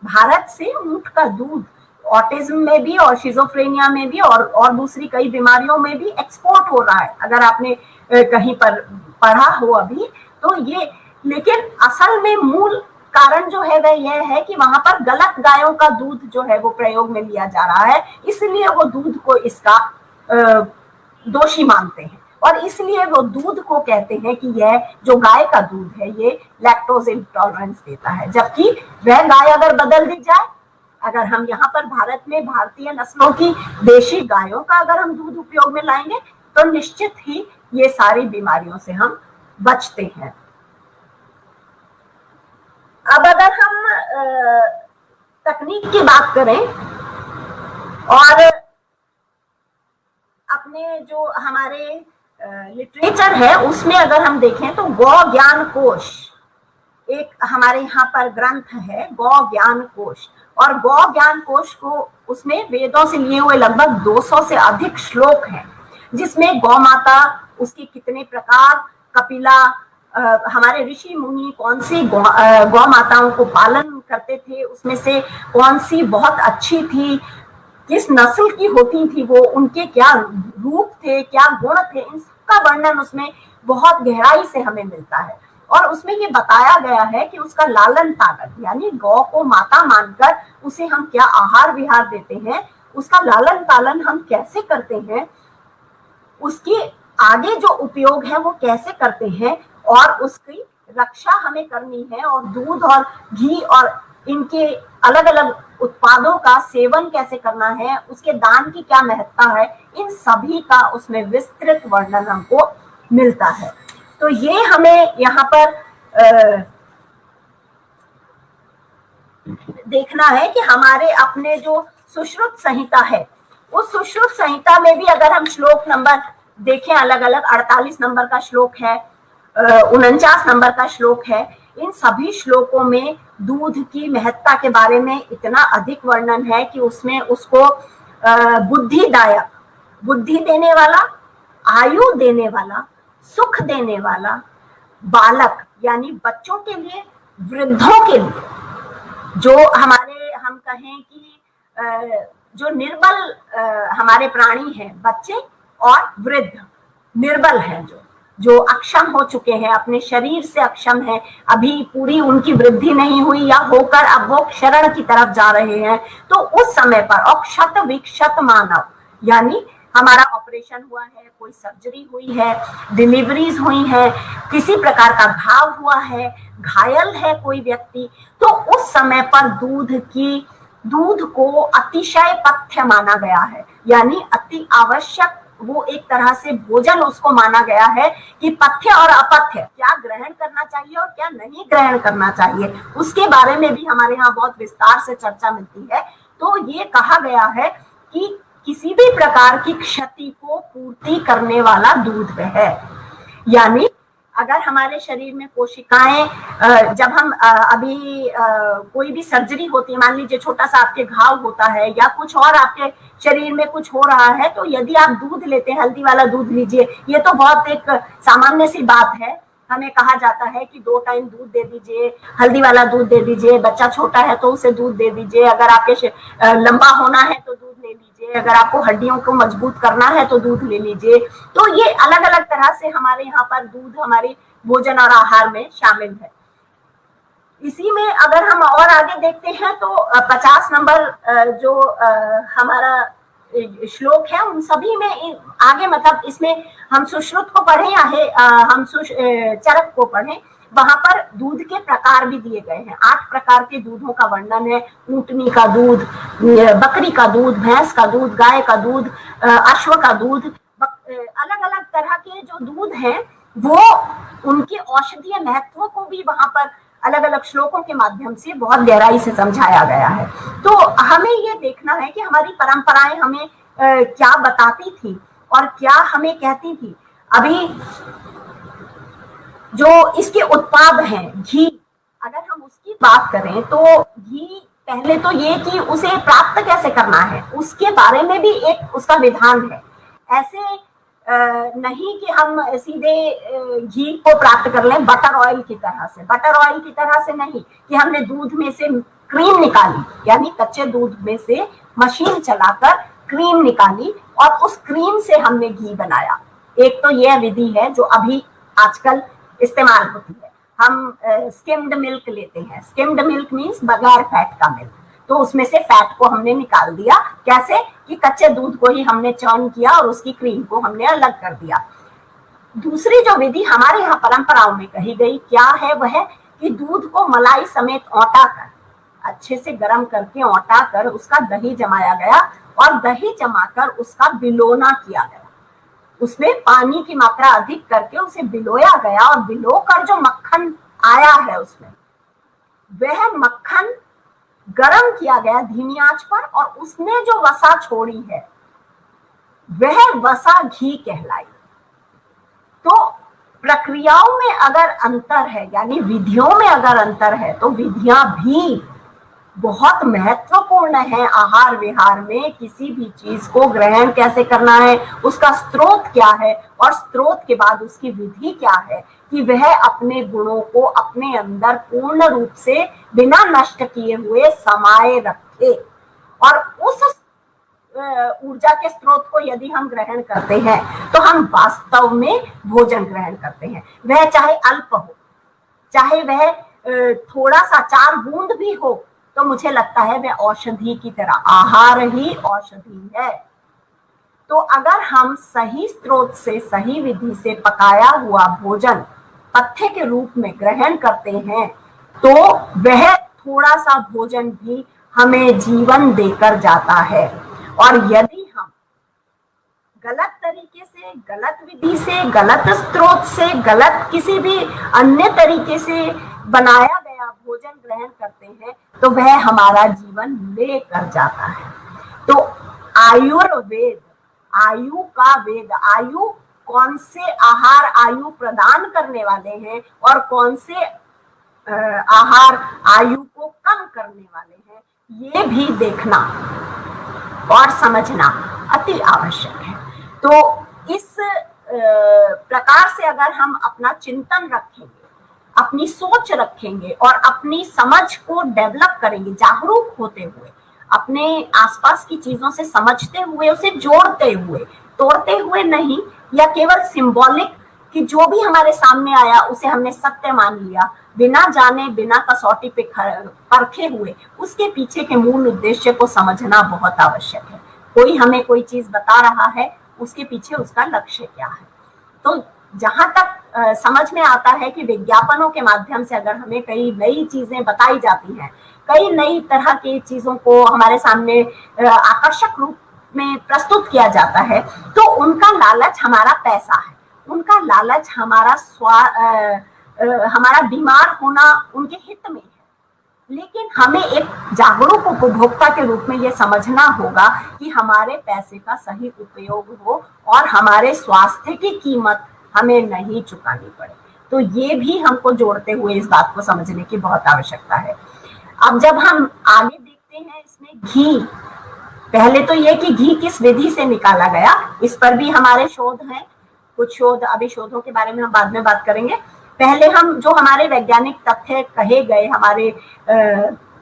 भारत से ऊंट का दूध ऑटिज्म में भी और शिजोफ्रेनिया में भी और दूसरी कई बीमारियों में भी एक्सपोर्ट हो रहा है, अगर आपने कहीं पर पढ़ा हो अभी तो ये। लेकिन असल में मूल कारण जो है वह यह है कि वहां पर गलत गायों का दूध जो है वो प्रयोग में लिया जा रहा है, इसलिए वो दूध को इसका दोषी मानते हैं और इसलिए वो दूध को कहते हैं कि यह जो गाय का दूध है ये लैक्टोज इंटॉलरेंस देता है। जबकि वह गाय अगर बदल दी जाए, अगर हम यहाँ पर भारत में भारतीय नस्लों की देशी गायों का अगर हम दूध उपयोग में लाएंगे तो निश्चित ही ये सारी बीमारियों से हम बचते हैं। अब अगर हम तकनीक की बात करें और अपने जो हमारे लिटरेचर है उसमें अगर हम देखें तो गौ ज्ञान कोश एक हमारे यहाँ पर ग्रंथ है गौ ज्ञान कोश, और गौ ज्ञान कोश को उसमें वेदों से लिए हुए लगभग 200 से अधिक श्लोक हैं, जिसमें गौ माता, उसके कितने प्रकार, कपिला, हमारे ऋषि मुनि कौन सी गौ माताओं को पालन करते थे, उसमें से कौन सी बहुत अच्छी थी, किस नस्ल की होती थी वो, उनके क्या रूप थे, क्या गुण थे, इन सबका वर्णन उसमें बहुत गहराई से हमें मिलता है। और उसमें ये बताया गया है कि उसका लालन पालन, यानी गौ को माता मानकर उसे हम क्या आहार विहार देते हैं, उसका लालन पालन हम कैसे करते हैं, उसके आगे जो उपयोग है वो कैसे करते हैं, और उसकी रक्षा हमें करनी है, और दूध और घी और इनके अलग अलग उत्पादों का सेवन कैसे करना है, उसके दान की क्या महत्ता है, इन सभी का उसमें विस्तृत वर्णन हमको मिलता है। तो ये हमें यहाँ पर देखना है कि हमारे अपने जो सुश्रुत संहिता है, उस सुश्रुत संहिता में भी अगर हम श्लोक नंबर देखें, अलग अलग 48 नंबर का श्लोक है, 49 नंबर का श्लोक है, इन सभी श्लोकों में दूध की महत्ता के बारे में इतना अधिक वर्णन है कि उसमें उसको बुद्धिदायक, बुद्धि देने वाला, आयु देने वाला, सुख देने वाला, बालक यानी बच्चों के लिए, वृद्धों के लिए, जो हमारे हम कहें कि जो निर्बल हमारे प्राणी हैं, बच्चे और वृद्ध निर्बल हैं, जो अक्षम हो चुके हैं, अपने शरीर से अक्षम है, अभी पूरी उनकी वृद्धि नहीं हुई या होकर अब वो क्षरण की तरफ जा रहे हैं, तो उस समय पर, और क्षत विक्षत मानव यानी हमारा ऑपरेशन हुआ है, कोई सर्जरी हुई है, डिलीवरीज हुई है, किसी प्रकार का घाव हुआ है, घायल है कोई व्यक्ति, तो उस समय पर दूध को अतिशय पथ्य माना गया है, यानी अति आवश्यक, वो एक तरह से भोजन उसको माना गया है कि पथ्य और अपथ्य क्या ग्रहण करना चाहिए और क्या नहीं ग्रहण करना चाहिए, उसके बारे में भी हमारे यहाँ बहुत विस्तार से चर्चा मिलती है। तो ये कहा गया है कि किसी भी प्रकार की क्षति को पूर्ति करने वाला दूध है, यानी अगर हमारे शरीर में कोशिकाएं, जब हम अभी कोई भी सर्जरी होती है, मान लीजिए छोटा सा आपके घाव होता है या कुछ और आपके शरीर में कुछ हो रहा है, तो यदि आप दूध लेते हैं, हल्दी वाला दूध लीजिए, ये तो बहुत एक सामान्य सी बात है, हमें कहा जाता है कि 2 टाइम दूध दे दीजिए, हल्दी वाला दूध दे दीजिए, बच्चा छोटा है तो उसे दूध दे दीजिए, अगर आपके लंबा होना है तो दूध ले लीजिए, अगर आपको हड्डियों को मजबूत करना है तो दूध ले लीजिए। तो ये अलग अलग तरह से हमारे यहाँ पर दूध हमारी भोजन और आहार में शामिल है। इसी में अगर हम और आगे देखते हैं तो 50 नंबर जो हमारा श्लोक है, उन सभी में आगे, मतलब इसमें हम सुश्रुत को पढ़े या हम चरक को पढ़े, वहां पर दूध के प्रकार भी दिए गए हैं। 8 प्रकार के दूधों का वर्णन है, ऊंटनी का दूध, बकरी का दूध, भैंस का दूध, गाय का दूध, अश्व का दूध, अलग अलग तरह के जो दूध हैं वो उनके औषधीय महत्व को भी वहां पर अलग अलग श्लोकों के माध्यम से बहुत गहराई से समझाया गया है। तो हमें ये देखना है कि हमारी परंपराएं हमें क्या बताती थी और क्या हमें कहती थी। अभी जो इसके उत्पाद हैं, घी, अगर हम उसकी बात करें तो घी, पहले तो ये कि उसे प्राप्त कैसे करना है उसके बारे में भी एक उसका विधान है। ऐसे नहीं कि हम सीधे घी को प्राप्त कर लें बटर ऑयल की तरह से, बटर ऑयल की तरह से नहीं कि हमने दूध में से क्रीम निकाली, यानी कच्चे दूध में से मशीन चलाकर क्रीम निकाली और उस क्रीम से हमने घी बनाया। एक तो यह विधि है जो अभी आजकल इस्तेमाल होती है। हम स्किम्ड मिल्क लेते हैं, स्किम्ड मिल्क मीन्स बगैर फैट का मिल्क, तो उसमें से फैट को हमने निकाल दिया, कैसे कि कच्चे दूध को ही हमने चर्न किया और उसकी क्रीम को हमने अलग कर दिया। दूसरी जो विधि हमारे यहाँ परंपराओं में कही गई क्या है, वह कि दूध को मलाई समेत औटा कर, अच्छे से गर्म करके औटा कर उसका दही जमाया गया और दही जमाकर उसका बिलोना किया गया, उसमें पानी की मात्रा अधिक करके उसे बिलोया गया और बिलोकर जो मक्खन आया है उसमें, वह मक्खन गरम किया गया धीमी आंच पर और उसने जो वसा छोड़ी है वह वसा घी कहलाई। तो प्रक्रियाओं में अगर अंतर है, यानी विधियों में अगर अंतर है, तो विधियां भी बहुत महत्वपूर्ण है आहार विहार में। किसी भी चीज को ग्रहण कैसे करना है, उसका स्रोत क्या है, और स्रोत के बाद उसकी विधि क्या है कि वह अपने गुणों को अपने अंदर पूर्ण रूप से बिना नष्ट किए हुए समाये रखे। और उस ऊर्जा के स्रोत को यदि हम ग्रहण करते हैं तो हम वास्तव में भोजन ग्रहण करते हैं। वह चाहे अल्प हो, चाहे वह थोड़ा सा 4 बूंद भी हो, तो मुझे लगता है वह औषधि की तरह, आहार ही औषधि है। तो अगर हम सही स्रोत से, सही विधि से पकाया हुआ भोजन पथ्य के रूप में ग्रहण करते हैं, तो वह थोड़ा सा भोजन भी हमें जीवन देकर जाता है। और यदि हम गलत तरीके से, गलत विधि से, गलत स्रोत से, गलत किसी भी अन्य तरीके से बनाया गया भोजन ग्रहण करते हैं, तो वह हमारा जीवन लेकर जाता है। तो आयुर्वेद, आयु का वेद, आयु कौन से आहार आयु प्रदान करने वाले हैं और कौन से आहार आयु को कम करने वाले हैं, ये भी देखना और समझना अति आवश्यक है। तो इस प्रकार से अगर हम अपना चिंतन रखेंगे, अपनी सोच रखेंगे और अपनी समझ को डेवलप करेंगे, जागरूक होते हुए, अपने आसपास की चीजों से समझते हुए, उसे जोड़ते हुए, तोड़ते हुए नहीं, या केवल सिंबॉलिक कि जो भी हमारे सामने आया उसे हमने सत्य मान लिया, बिना जाने, बिना कसौटी पे परखे हुए, उसके पीछे के मूल उद्देश्य को समझना बहुत आवश्यक है। कोई हमें कोई चीज बता रहा है, उसके पीछे उसका लक्ष्य क्या है। तो जहां तक समझ में आता है कि विज्ञापनों के माध्यम से अगर हमें कई नई चीजें बताई जाती हैं, कई नई तरह की चीजों को हमारे सामने आकर्षक रूप में प्रस्तुत किया जाता है, तो उनका लालच हमारा पैसा है, उनका लालच हमारा हमारा बीमार होना उनके हित में है। लेकिन हमें एक जागरूक उपभोक्ता के रूप में यह समझना होगा कि हमारे पैसे का सही उपयोग हो और हमारे स्वास्थ्य की कीमत हमें नहीं चुकानी पड़े। तो ये भी हमको जोड़ते हुए इस बात को समझने की बहुत आवश्यकता है। अब जब हम आगे देखते हैं इसमें घी, पहले तो ये कि घी किस विधि से निकाला गया, इस पर भी हमारे शोध हैं, कुछ शोध, अभी शोधों के बारे में हम बाद में बात करेंगे। पहले हम जो हमारे वैज्ञानिक तथ्य कहे गए, हमारे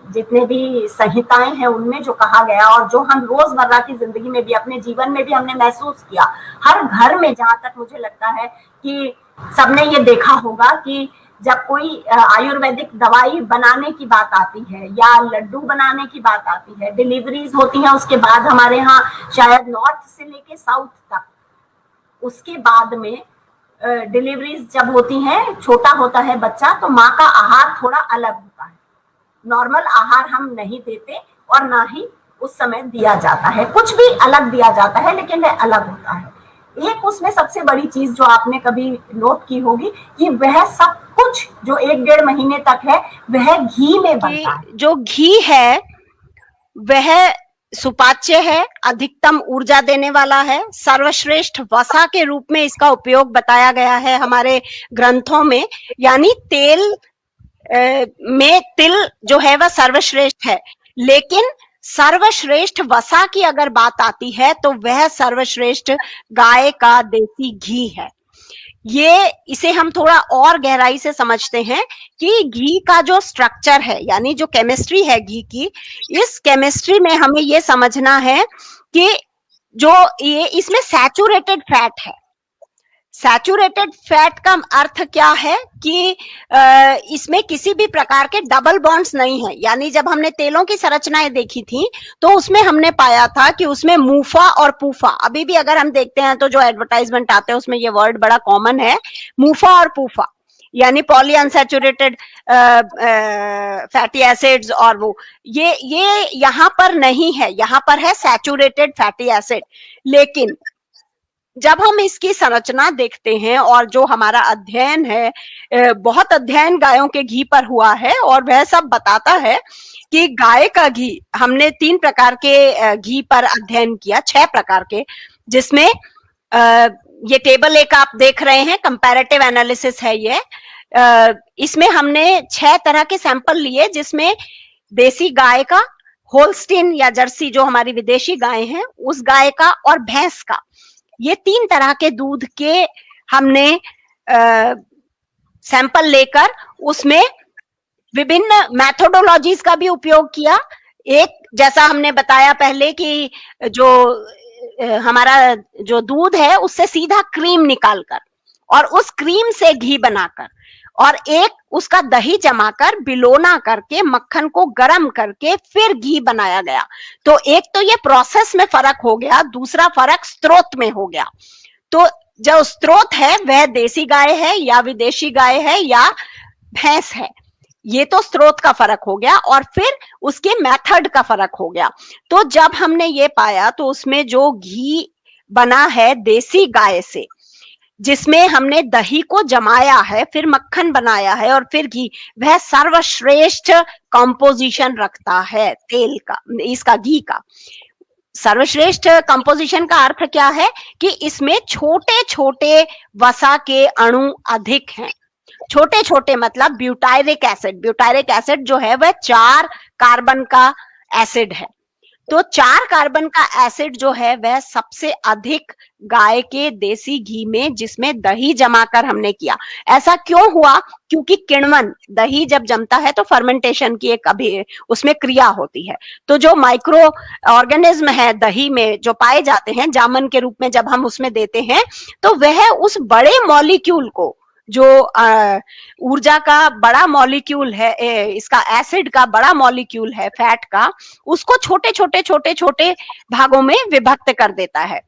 जितने भी संहिताएं हैं उनमें जो कहा गया और जो हम रोजमर्रा की जिंदगी में भी, अपने जीवन में भी हमने महसूस किया, हर घर में, जहां तक मुझे लगता है कि सबने ये देखा होगा कि जब कोई आयुर्वेदिक दवाई बनाने की बात आती है या लड्डू बनाने की बात आती है, डिलीवरीज होती हैं, उसके बाद हमारे यहाँ शायद नॉर्थ से लेके साउथ तक, उसके बाद में डिलीवरीज जब होती हैं, छोटा होता है बच्चा, तो माँ का आहार थोड़ा अलग होता है। नॉर्मल आहार हम नहीं देते और ना ही उस समय दिया जाता है, कुछ भी अलग दिया जाता है, लेकिन वह अलग होता है। एक उसमें सबसे बड़ी चीज जो आपने कभी नोट की होगी कि वह सब कुछ जो 1-1.5 महीने तक है वह घी में बनता है। जो घी है वह सुपाच्य है, अधिकतम ऊर्जा देने वाला है, सर्वश्रेष्ठ वसा के रूप में इसका उपयोग बताया गया है हमारे ग्रंथों में। यानी तेल में तिल जो है वह सर्वश्रेष्ठ है, लेकिन सर्वश्रेष्ठ वसा की अगर बात आती है तो वह सर्वश्रेष्ठ गाय का देसी घी है। ये इसे हम थोड़ा और गहराई से समझते हैं कि घी का जो स्ट्रक्चर है, यानी जो केमिस्ट्री है घी की, इस केमिस्ट्री में हमें ये समझना है कि जो ये इसमें सैचुरेटेड फैट है। सैचुरेटेड फैट का अर्थ क्या है कि इसमें किसी भी प्रकार के डबल बॉन्ड्स नहीं है। यानी जब हमने तेलों की संरचनाएं देखी थी तो उसमें हमने पाया था कि उसमें मूफा और पूफा, अभी भी अगर हम देखते हैं तो जो एडवर्टाइजमेंट आते हैं उसमें ये वर्ड बड़ा कॉमन है, मूफा और पूफा, यानी पॉली अनसैचुरेटेड फैटी एसिड्स, और वो ये यहाँ पर नहीं है, यहाँ पर है सैचुरेटेड फैटी एसिड। लेकिन जब हम इसकी संरचना देखते हैं और जो हमारा अध्ययन है, बहुत अध्ययन गायों के घी पर हुआ है और वह सब बताता है कि गाय का घी, हमने 3 प्रकार के घी पर अध्ययन किया, 6 प्रकार के, जिसमें ये टेबल एक आप देख रहे हैं, कंपैरेटिव एनालिसिस है ये। इसमें हमने 6 तरह के सैंपल लिए, जिसमें देसी गाय का, होल्स्टीन या जर्सी जो हमारी विदेशी गाय हैं उस गाय का, और भैंस का। ये 3 तरह के दूध के हमने सैंपल लेकर उसमें विभिन्न मैथोडोलॉजीज का भी उपयोग किया। एक, जैसा हमने बताया पहले कि जो हमारा जो दूध है उससे सीधा क्रीम निकालकर और उस क्रीम से घी बनाकर, और एक उसका दही जमाकर बिलोना करके मक्खन को गर्म करके फिर घी बनाया गया। तो एक तो ये प्रोसेस में फर्क हो गया, दूसरा फर्क स्रोत में हो गया। तो जो स्रोत है वह देसी गाय है या विदेशी गाय है या भैंस है, ये तो स्रोत का फर्क हो गया, और फिर उसके मेथड का फर्क हो गया। तो जब हमने ये पाया तो उसमें जो घी बना है देसी गाय से, जिसमें हमने दही को जमाया है, फिर मक्खन बनाया है और फिर घी, वह सर्वश्रेष्ठ कंपोजिशन रखता है तेल का, इसका घी का। सर्वश्रेष्ठ कंपोजिशन का अर्थ क्या है कि इसमें छोटे छोटे वसा के अणु अधिक हैं। छोटे छोटे मतलब ब्यूटायरिक एसिड, ब्यूटायरिक एसिड जो है वह 4 कार्बन का एसिड है। तो 4 कार्बन का एसिड जो है वह सबसे अधिक गाय के देसी घी में, जिसमें दही जमाकर हमने किया। ऐसा क्यों हुआ? क्योंकि किण्वन, दही जब जमता है तो फर्मेंटेशन की एक अभी उसमें क्रिया होती है। तो जो माइक्रो ऑर्गेनिज्म है दही में जो पाए जाते हैं, जामन के रूप में जब हम उसमें देते हैं, तो वह उस बड़े मॉलिक्यूल को, जो ऊर्जा का बड़ा मॉलिक्यूल है, इसका एसिड का बड़ा मॉलिक्यूल है फैट का, उसको छोटे छोटे छोटे छोटे भागों में विभक्त कर देता है।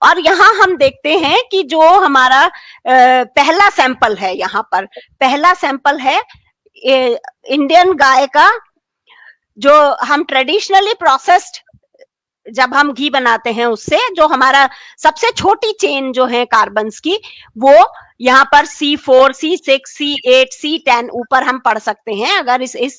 और यहाँ हम देखते हैं कि जो हमारा पहला सैंपल है, यहाँ पर पहला सैंपल है इंडियन गाय का, जो हम ट्रेडिशनली प्रोसेस्ड जब हम घी बनाते हैं उससे, जो हमारा सबसे छोटी चेन जो है कार्बन्स की, वो यहाँ पर C4, C6, C8, C10 ऊपर हम पढ़ सकते हैं। अगर इस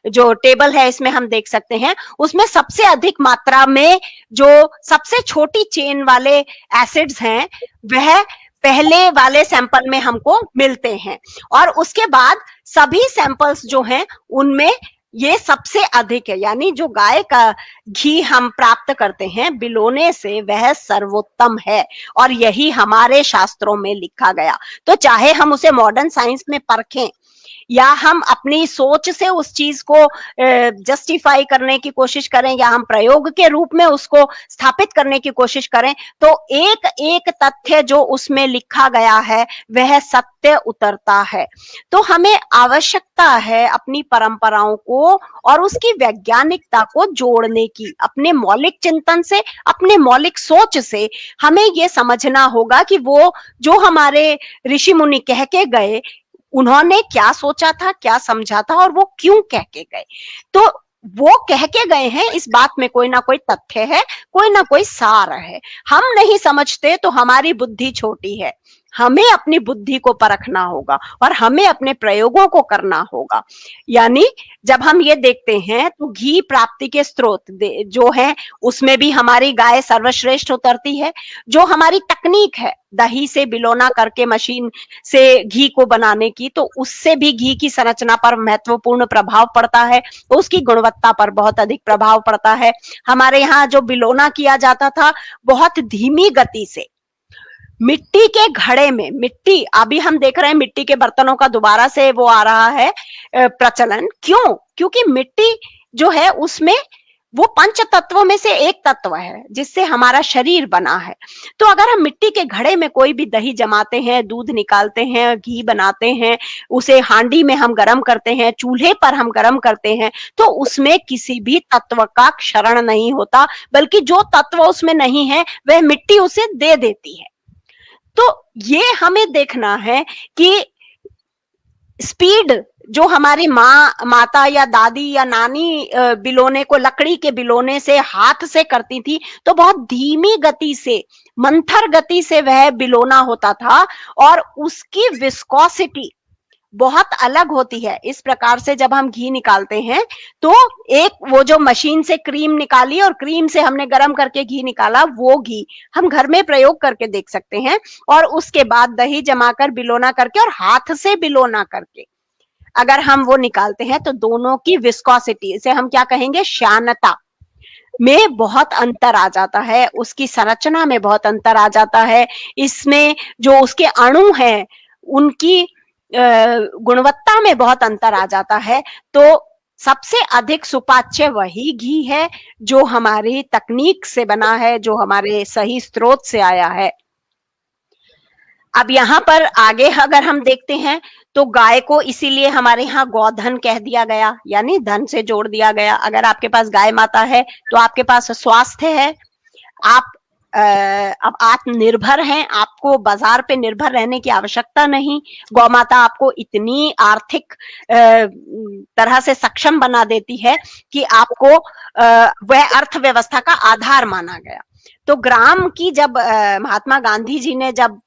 जो टेबल है इसमें हम देख सकते हैं, उसमें सबसे अधिक मात्रा में जो सबसे छोटी चेन वाले एसिड्स हैं वह पहले वाले सैंपल में हमको मिलते हैं, और उसके बाद सभी सैंपल्स जो हैं उनमें ये सबसे अधिक है। यानी जो गाय का घी हम प्राप्त करते हैं बिलोने से, वह सर्वोत्तम है, और यही हमारे शास्त्रों में लिखा गया। तो चाहे हम उसे मॉडर्न साइंस में परखें या हम अपनी सोच से उस चीज को जस्टिफाई करने की कोशिश करें, या हम प्रयोग के रूप में उसको स्थापित करने की कोशिश करें, तो एक एक तथ्य जो उसमें लिखा गया है वह सत्य उतरता है। तो हमें आवश्यकता है अपनी परंपराओं को और उसकी वैज्ञानिकता को जोड़ने की। अपने मौलिक चिंतन से, अपने मौलिक सोच से हमें ये समझना होगा कि वो जो हमारे ऋषि मुनि कह के गए, उन्होंने क्या सोचा था, क्या समझा था, और वो क्यों कह के गए। तो वो कह के गए हैं, इस बात में कोई ना कोई तथ्य है, कोई ना कोई सार है। हम नहीं समझते तो हमारी बुद्धि छोटी है। हमें अपनी बुद्धि को परखना होगा और हमें अपने प्रयोगों को करना होगा। यानी जब हम ये देखते हैं तो घी प्राप्ति के स्रोत जो है उसमें भी हमारी गाय सर्वश्रेष्ठ उतरती है। जो हमारी तकनीक है दही से बिलोना करके मशीन से घी को बनाने की, तो उससे भी घी की संरचना पर महत्वपूर्ण प्रभाव पड़ता है, उसकी गुणवत्ता पर बहुत अधिक प्रभाव पड़ता है। हमारे यहाँ जो बिलोना किया जाता था बहुत धीमी गति से, मिट्टी के घड़े में, मिट्टी अभी हम देख रहे हैं मिट्टी के बर्तनों का दोबारा से वो आ रहा है प्रचलन। क्यों? क्योंकि मिट्टी जो है उसमें वो पंच तत्वों में से एक तत्व है जिससे हमारा शरीर बना है। तो अगर हम मिट्टी के घड़े में कोई भी दही जमाते हैं, दूध निकालते हैं, घी बनाते हैं, उसे हांडी में हम गर्म करते हैं, चूल्हे पर हम गर्म करते हैं, तो उसमें किसी भी तत्व का क्षरण नहीं होता, बल्कि जो तत्व उसमें नहीं है वह मिट्टी उसे दे देती है। तो ये हमें देखना है कि स्पीड जो हमारी माता या दादी या नानी बिलोने को लकड़ी के बिलोने से हाथ से करती थी, तो बहुत धीमी गति से, मंथर गति से वह बिलोना होता था, और उसकी विस्कोसिटी बहुत अलग होती है। इस प्रकार से जब हम घी निकालते हैं तो एक वो जो मशीन से क्रीम निकाली और क्रीम से हमने गर्म करके घी निकाला, वो घी हम घर में प्रयोग करके देख सकते हैं। और उसके बाद दही जमाकर बिलोना करके और हाथ से बिलोना करके अगर हम वो निकालते हैं तो दोनों की विस्कोसिटी, इसे हम क्या कहेंगे, श्यानता में बहुत अंतर आ जाता है, उसकी संरचना में बहुत अंतर आ जाता है। इसमें जो उसके अणु हैं उनकी गुणवत्ता में बहुत अंतर आ जाता है। तो सबसे अधिक सुपाच्य वही घी है जो हमारी तकनीक से बना है, जो हमारे सही स्रोत से आया है। अब यहाँ पर आगे अगर हम देखते हैं तो गाय को इसीलिए हमारे यहाँ गौधन कह दिया गया, यानी धन से जोड़ दिया गया। अगर आपके पास गाय माता है तो आपके पास स्वास्थ्य है, आप अब आत्मनिर्भर हैं, आपको बाजार पे निर्भर रहने की आवश्यकता नहीं। गौ माता आपको इतनी आर्थिक तरह से सक्षम बना देती है कि आपको वह अर्थव्यवस्था का आधार माना गया। तो ग्राम की जब महात्मा गांधी जी ने जब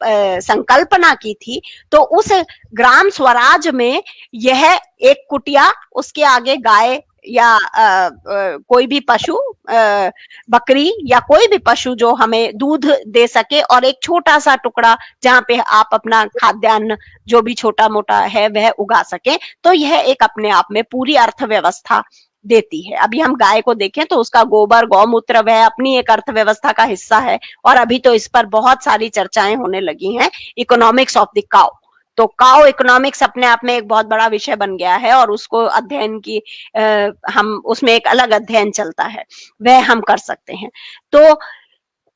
संकल्पना की थी तो उस ग्राम स्वराज में यह एक कुटिया, उसके आगे गाय या कोई भी पशु, बकरी या कोई भी पशु जो हमें दूध दे सके, और एक छोटा सा टुकड़ा जहां पे आप अपना खाद्यान्न जो भी छोटा मोटा है वह उगा सके, तो यह एक अपने आप में पूरी अर्थव्यवस्था देती है। अभी हम गाय को देखें तो उसका गोबर, गौमूत्र वह अपनी एक अर्थव्यवस्था का हिस्सा है। और अभी तो इस पर बहुत सारी चर्चाएं होने लगी हैं, इकोनॉमिक्स ऑफ द काउ। तो काउ इकोनॉमिक्स अपने आप में एक बहुत बड़ा विषय बन गया है और उसको अध्ययन की हम उसमें एक अलग अध्ययन चलता है, वह हम कर सकते हैं। तो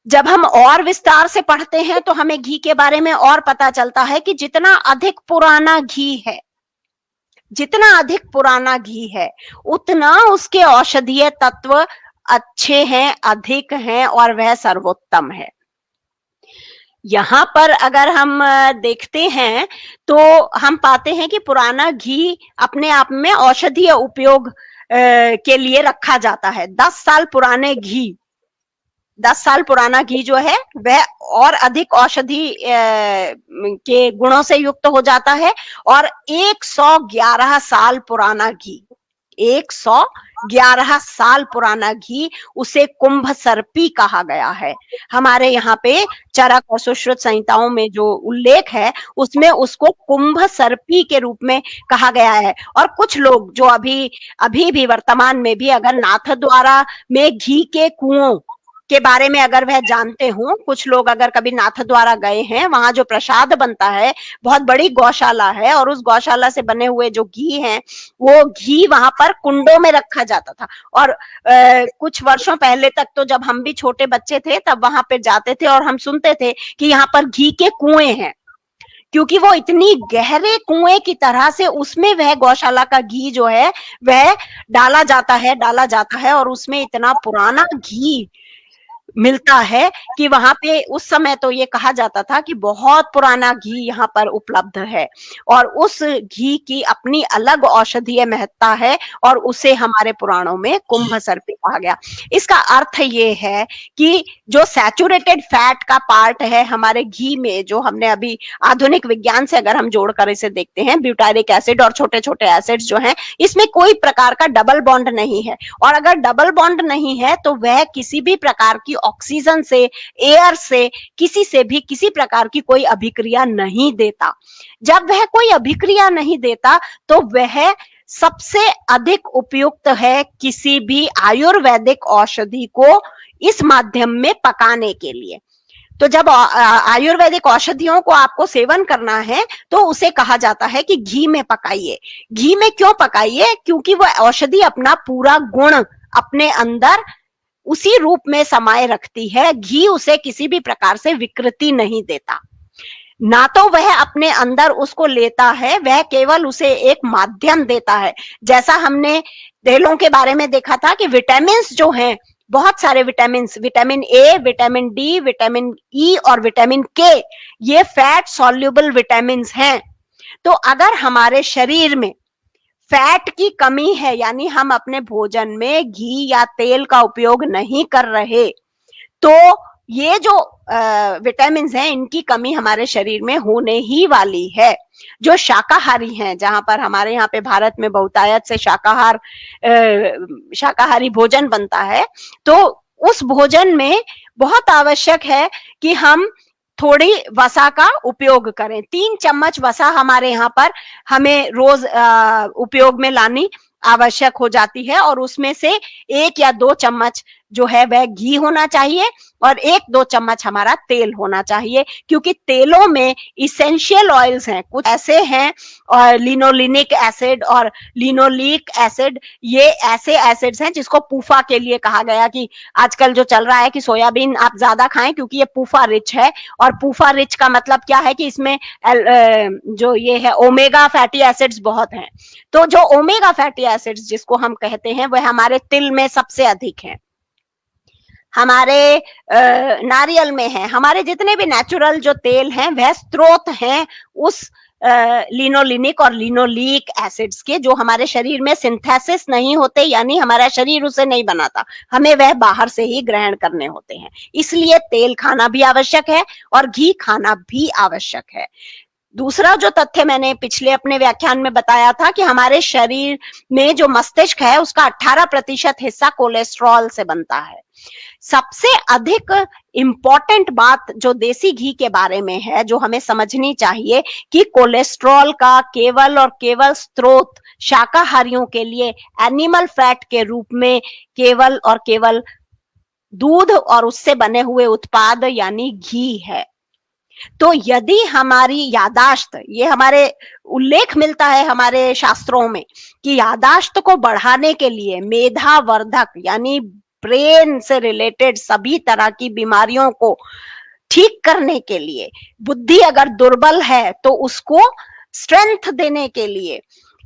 जब हम और विस्तार से पढ़ते हैं तो हमें घी के बारे में और पता चलता है कि जितना अधिक पुराना घी है, जितना अधिक पुराना घी है, उतना उसके औषधीय तत्व अच्छे हैं, अधिक हैं और वह सर्वोत्तम है। यहाँ पर अगर हम देखते हैं तो हम पाते हैं कि पुराना घी अपने आप में औषधीय उपयोग के लिए रखा जाता है। 10 साल पुराने घी, 10 साल पुराना घी जो है वह और अधिक औषधि के गुणों से युक्त हो जाता है। और 111 साल पुराना घी, 111 साल पुराना घी, उसे कुंभ सर्पी कहा गया है। हमारे यहाँ पे चरक और सुश्रुत संहिताओं में जो उल्लेख है उसमें उसको कुंभ सर्पी के रूप में कहा गया है। और कुछ लोग जो अभी भी वर्तमान में भी अगर नाथद्वारा में घी के कुओं के बारे में अगर वह जानते हो, कुछ लोग अगर कभी नाथद्वारा गए हैं, वहां जो प्रसाद बनता है, बहुत बड़ी गौशाला है और उस गौशाला से बने हुए जो घी हैं वो घी वहां पर कुंडों में रखा जाता था। और कुछ वर्षों पहले तक तो जब हम भी छोटे बच्चे थे तब वहां पे जाते थे और हम सुनते थे कि यहाँ पर घी के कुएं हैं, क्योंकि वो इतनी गहरे कुएं की तरह से उसमें वह गौशाला का घी जो है वह डाला जाता है और उसमें इतना पुराना घी मिलता है कि वहां पे उस समय तो ये कहा जाता था कि बहुत पुराना घी यहाँ पर उपलब्ध है और उस घी की अपनी अलग औषधीय महत्ता है और उसे हमारे पुराणों में कुंभ सर्पी कहा गया। इसका अर्थ ये है कि जो सैचुरेटेड फैट का पार्ट है हमारे घी में, जो हमने अभी आधुनिक विज्ञान से अगर हम जोड़कर इसे देखते हैं, ब्यूटारिक एसिड और छोटे छोटे एसिड्स जो हैं, इसमें कोई प्रकार का डबल बॉन्ड नहीं है। और अगर डबल बॉन्ड नहीं है तो वह किसी भी प्रकार की ऑक्सीजन से, एयर से, किसी से भी किसी प्रकार की कोई अभिक्रिया नहीं देता। जब वह कोई अभिक्रिया नहीं देता तो वह सबसे अधिक उपयुक्त है किसी भी आयुर्वेदिक औषधि को इस माध्यम में पकाने के लिए। तो जब आयुर्वेदिक औषधियों को आपको सेवन करना है तो उसे कहा जाता है कि घी में पकाइए। घी में क्यों पकाइए? क्योंकि वह औषधि अपना पूरा गुण अपने अंदर उसी रूप में समाये रखती है। घी उसे किसी भी प्रकार से विकृति नहीं देता, ना तो वह अपने अंदर उसको लेता है, वह केवल उसे एक माध्यम देता है। जैसा हमने तेलों के बारे में देखा था कि विटामिन जो हैं, बहुत सारे vitamin, vitamin A, vitamin D, vitamin E और विटामिन के, ये फैट सॉल्युबल विटामिन हैं। तो अगर हमारे शरीर में फैट की कमी है, यानी हम अपने भोजन में घी या तेल का उपयोग नहीं कर रहे, तो ये जो विटामिन हैं इनकी कमी हमारे शरीर में होने ही वाली है। जो शाकाहारी हैं, जहां पर हमारे यहाँ पे भारत में बहुतायत से शाकाहारी भोजन बनता है, तो उस भोजन में बहुत आवश्यक है कि हम थोड़ी वसा का उपयोग करें। 3 चम्मच वसा हमारे यहाँ पर हमें रोज उपयोग में लानी आवश्यक हो जाती है, और उसमें से 1 या 2 चम्मच जो है वह घी होना चाहिए और 1-2 चम्मच हमारा तेल होना चाहिए, क्योंकि तेलों में इसेंशियल ऑयल्स हैं, कुछ ऐसे हैं, और लिनोलिनिक एसिड और लिनोलिक एसिड, ये ऐसे एसिड्स हैं जिसको पूफा के लिए कहा गया कि आजकल जो चल रहा है कि सोयाबीन आप ज्यादा खाएं क्योंकि ये पूफा रिच है। और पूफा रिच का मतलब क्या है कि इसमें जो ये है ओमेगा फैटी एसिड्स बहुत हैं। तो जो ओमेगा फैटी एसिड्स जिसको हम कहते हैं वह हमारे तिल में सबसे अधिक है, हमारे नारियल में है, हमारे जितने भी नेचुरल जो तेल हैं वह स्रोत हैं उस लिनोलिनिक और लिनोलिक एसिड्स के, जो हमारे शरीर में सिंथेसिस नहीं होते, यानी हमारा शरीर उसे नहीं बनाता, हमें वह बाहर से ही ग्रहण करने होते हैं। इसलिए तेल खाना भी आवश्यक है और घी खाना भी आवश्यक है। दूसरा जो तथ्य मैंने पिछले अपने व्याख्यान में बताया था कि हमारे शरीर में जो मस्तिष्क है उसका 18% हिस्सा कोलेस्ट्रॉल से बनता है। सबसे अधिक इंपॉर्टेंट बात जो देसी घी के बारे में है, जो हमें समझनी चाहिए, कि कोलेस्ट्रॉल का केवल और केवल स्रोत शाकाहारियों के लिए एनिमल फैट के रूप में केवल और केवल दूध और उससे बने हुए उत्पाद यानी घी है। तो यदि हमारी यादाश्त, ये हमारे उल्लेख मिलता है हमारे शास्त्रों में कि यादाश्त को बढ़ाने के लिए, मेधावर्धक यानी ब्रेन से रिलेटेड सभी तरह की बीमारियों को ठीक करने के लिए, बुद्धि अगर दुर्बल है तो उसको स्ट्रेंथ देने के लिए,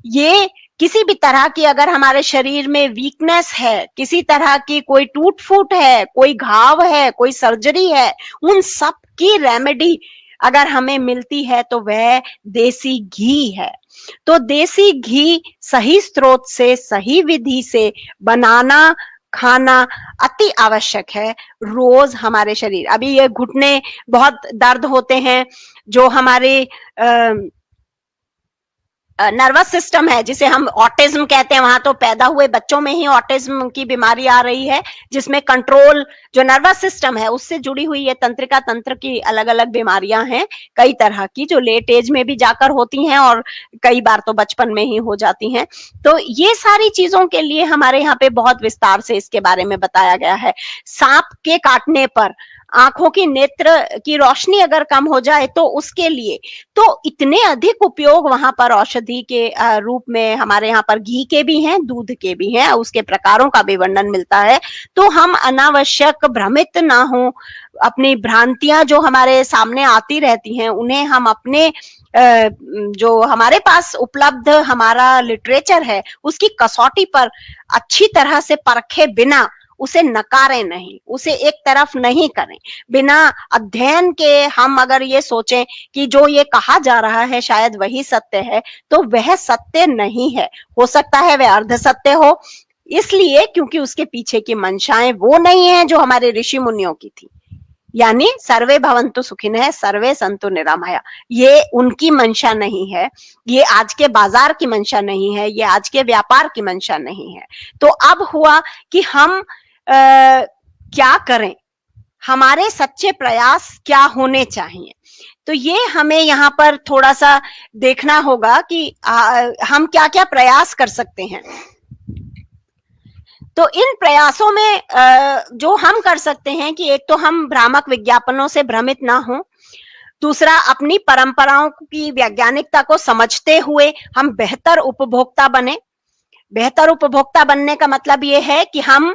ये किसी भी तरह की अगर हमारे शरीर में वीकनेस है, किसी तरह की कोई टूट फूट है, कोई घाव है, कोई सर्जरी है, उन सब की रेमेडी अगर हमें मिलती है तो वह देसी घी है। तो देसी घी सही स्रोत से, सही विधि से बनाना, खाना अति आवश्यक है रोज हमारे शरीर। अभी ये घुटने बहुत दर्द होते हैं, जो हमारे नर्वस सिस्टम है जिसे हम ऑटिज्म कहते हैं, वहां तो पैदा हुए बच्चों में ही ऑटिज्म की बीमारी आ रही है, जिसमें कंट्रोल जो नर्वस सिस्टम है उससे जुड़ी हुई ये तंत्रिका तंत्र की अलग अलग बीमारियां हैं, कई तरह की, जो लेट एज में भी जाकर होती हैं और कई बार तो बचपन में ही हो जाती हैं। तो ये सारी चीजों के लिए हमारे यहाँ पे बहुत विस्तार से इसके बारे में बताया गया है। सांप के काटने पर आंखों की नेत्र की रोशनी अगर कम हो जाए तो उसके लिए तो इतने अधिक उपयोग वहां पर औषधि के रूप में हमारे यहाँ पर घी के भी हैं, दूध के भी हैं, उसके प्रकारों का भी वर्णन मिलता है। तो हम अनावश्यक भ्रमित ना हो, अपनी भ्रांतियां जो हमारे सामने आती रहती हैं उन्हें हम अपने जो हमारे पास उपलब्ध हमारा लिटरेचर है उसकी कसौटी पर अच्छी तरह से परखे बिना उसे नकारें नहीं, उसे एक तरफ नहीं करें। बिना अध्ययन के हम अगर ये सोचें कि जो ये कहा जा रहा है शायद वही सत्य है, तो वह सत्य नहीं है। हो सकता है वह अर्ध सत्य हो, इसलिए क्योंकि उसके पीछे की मंशाएं वो नहीं है जो हमारे ऋषि मुनियों की थी, यानी सर्वे भवन्तु सुखिनः सर्वे सन्तु निरामया। ये उनकी मंशा नहीं है, ये आज के बाजार की मंशा नहीं है, ये आज के व्यापार की मंशा नहीं है। तो अब हुआ कि हम क्या करें, हमारे सच्चे प्रयास क्या होने चाहिए। तो ये हमें यहाँ पर थोड़ा सा देखना होगा कि हम क्या क्या प्रयास कर सकते हैं। तो इन प्रयासों में जो हम कर सकते हैं कि एक तो हम भ्रामक विज्ञापनों से भ्रमित ना हो, दूसरा अपनी परंपराओं की वैज्ञानिकता को समझते हुए हम बेहतर उपभोक्ता बने। बेहतर उपभोक्ता बनने का मतलब ये है कि हम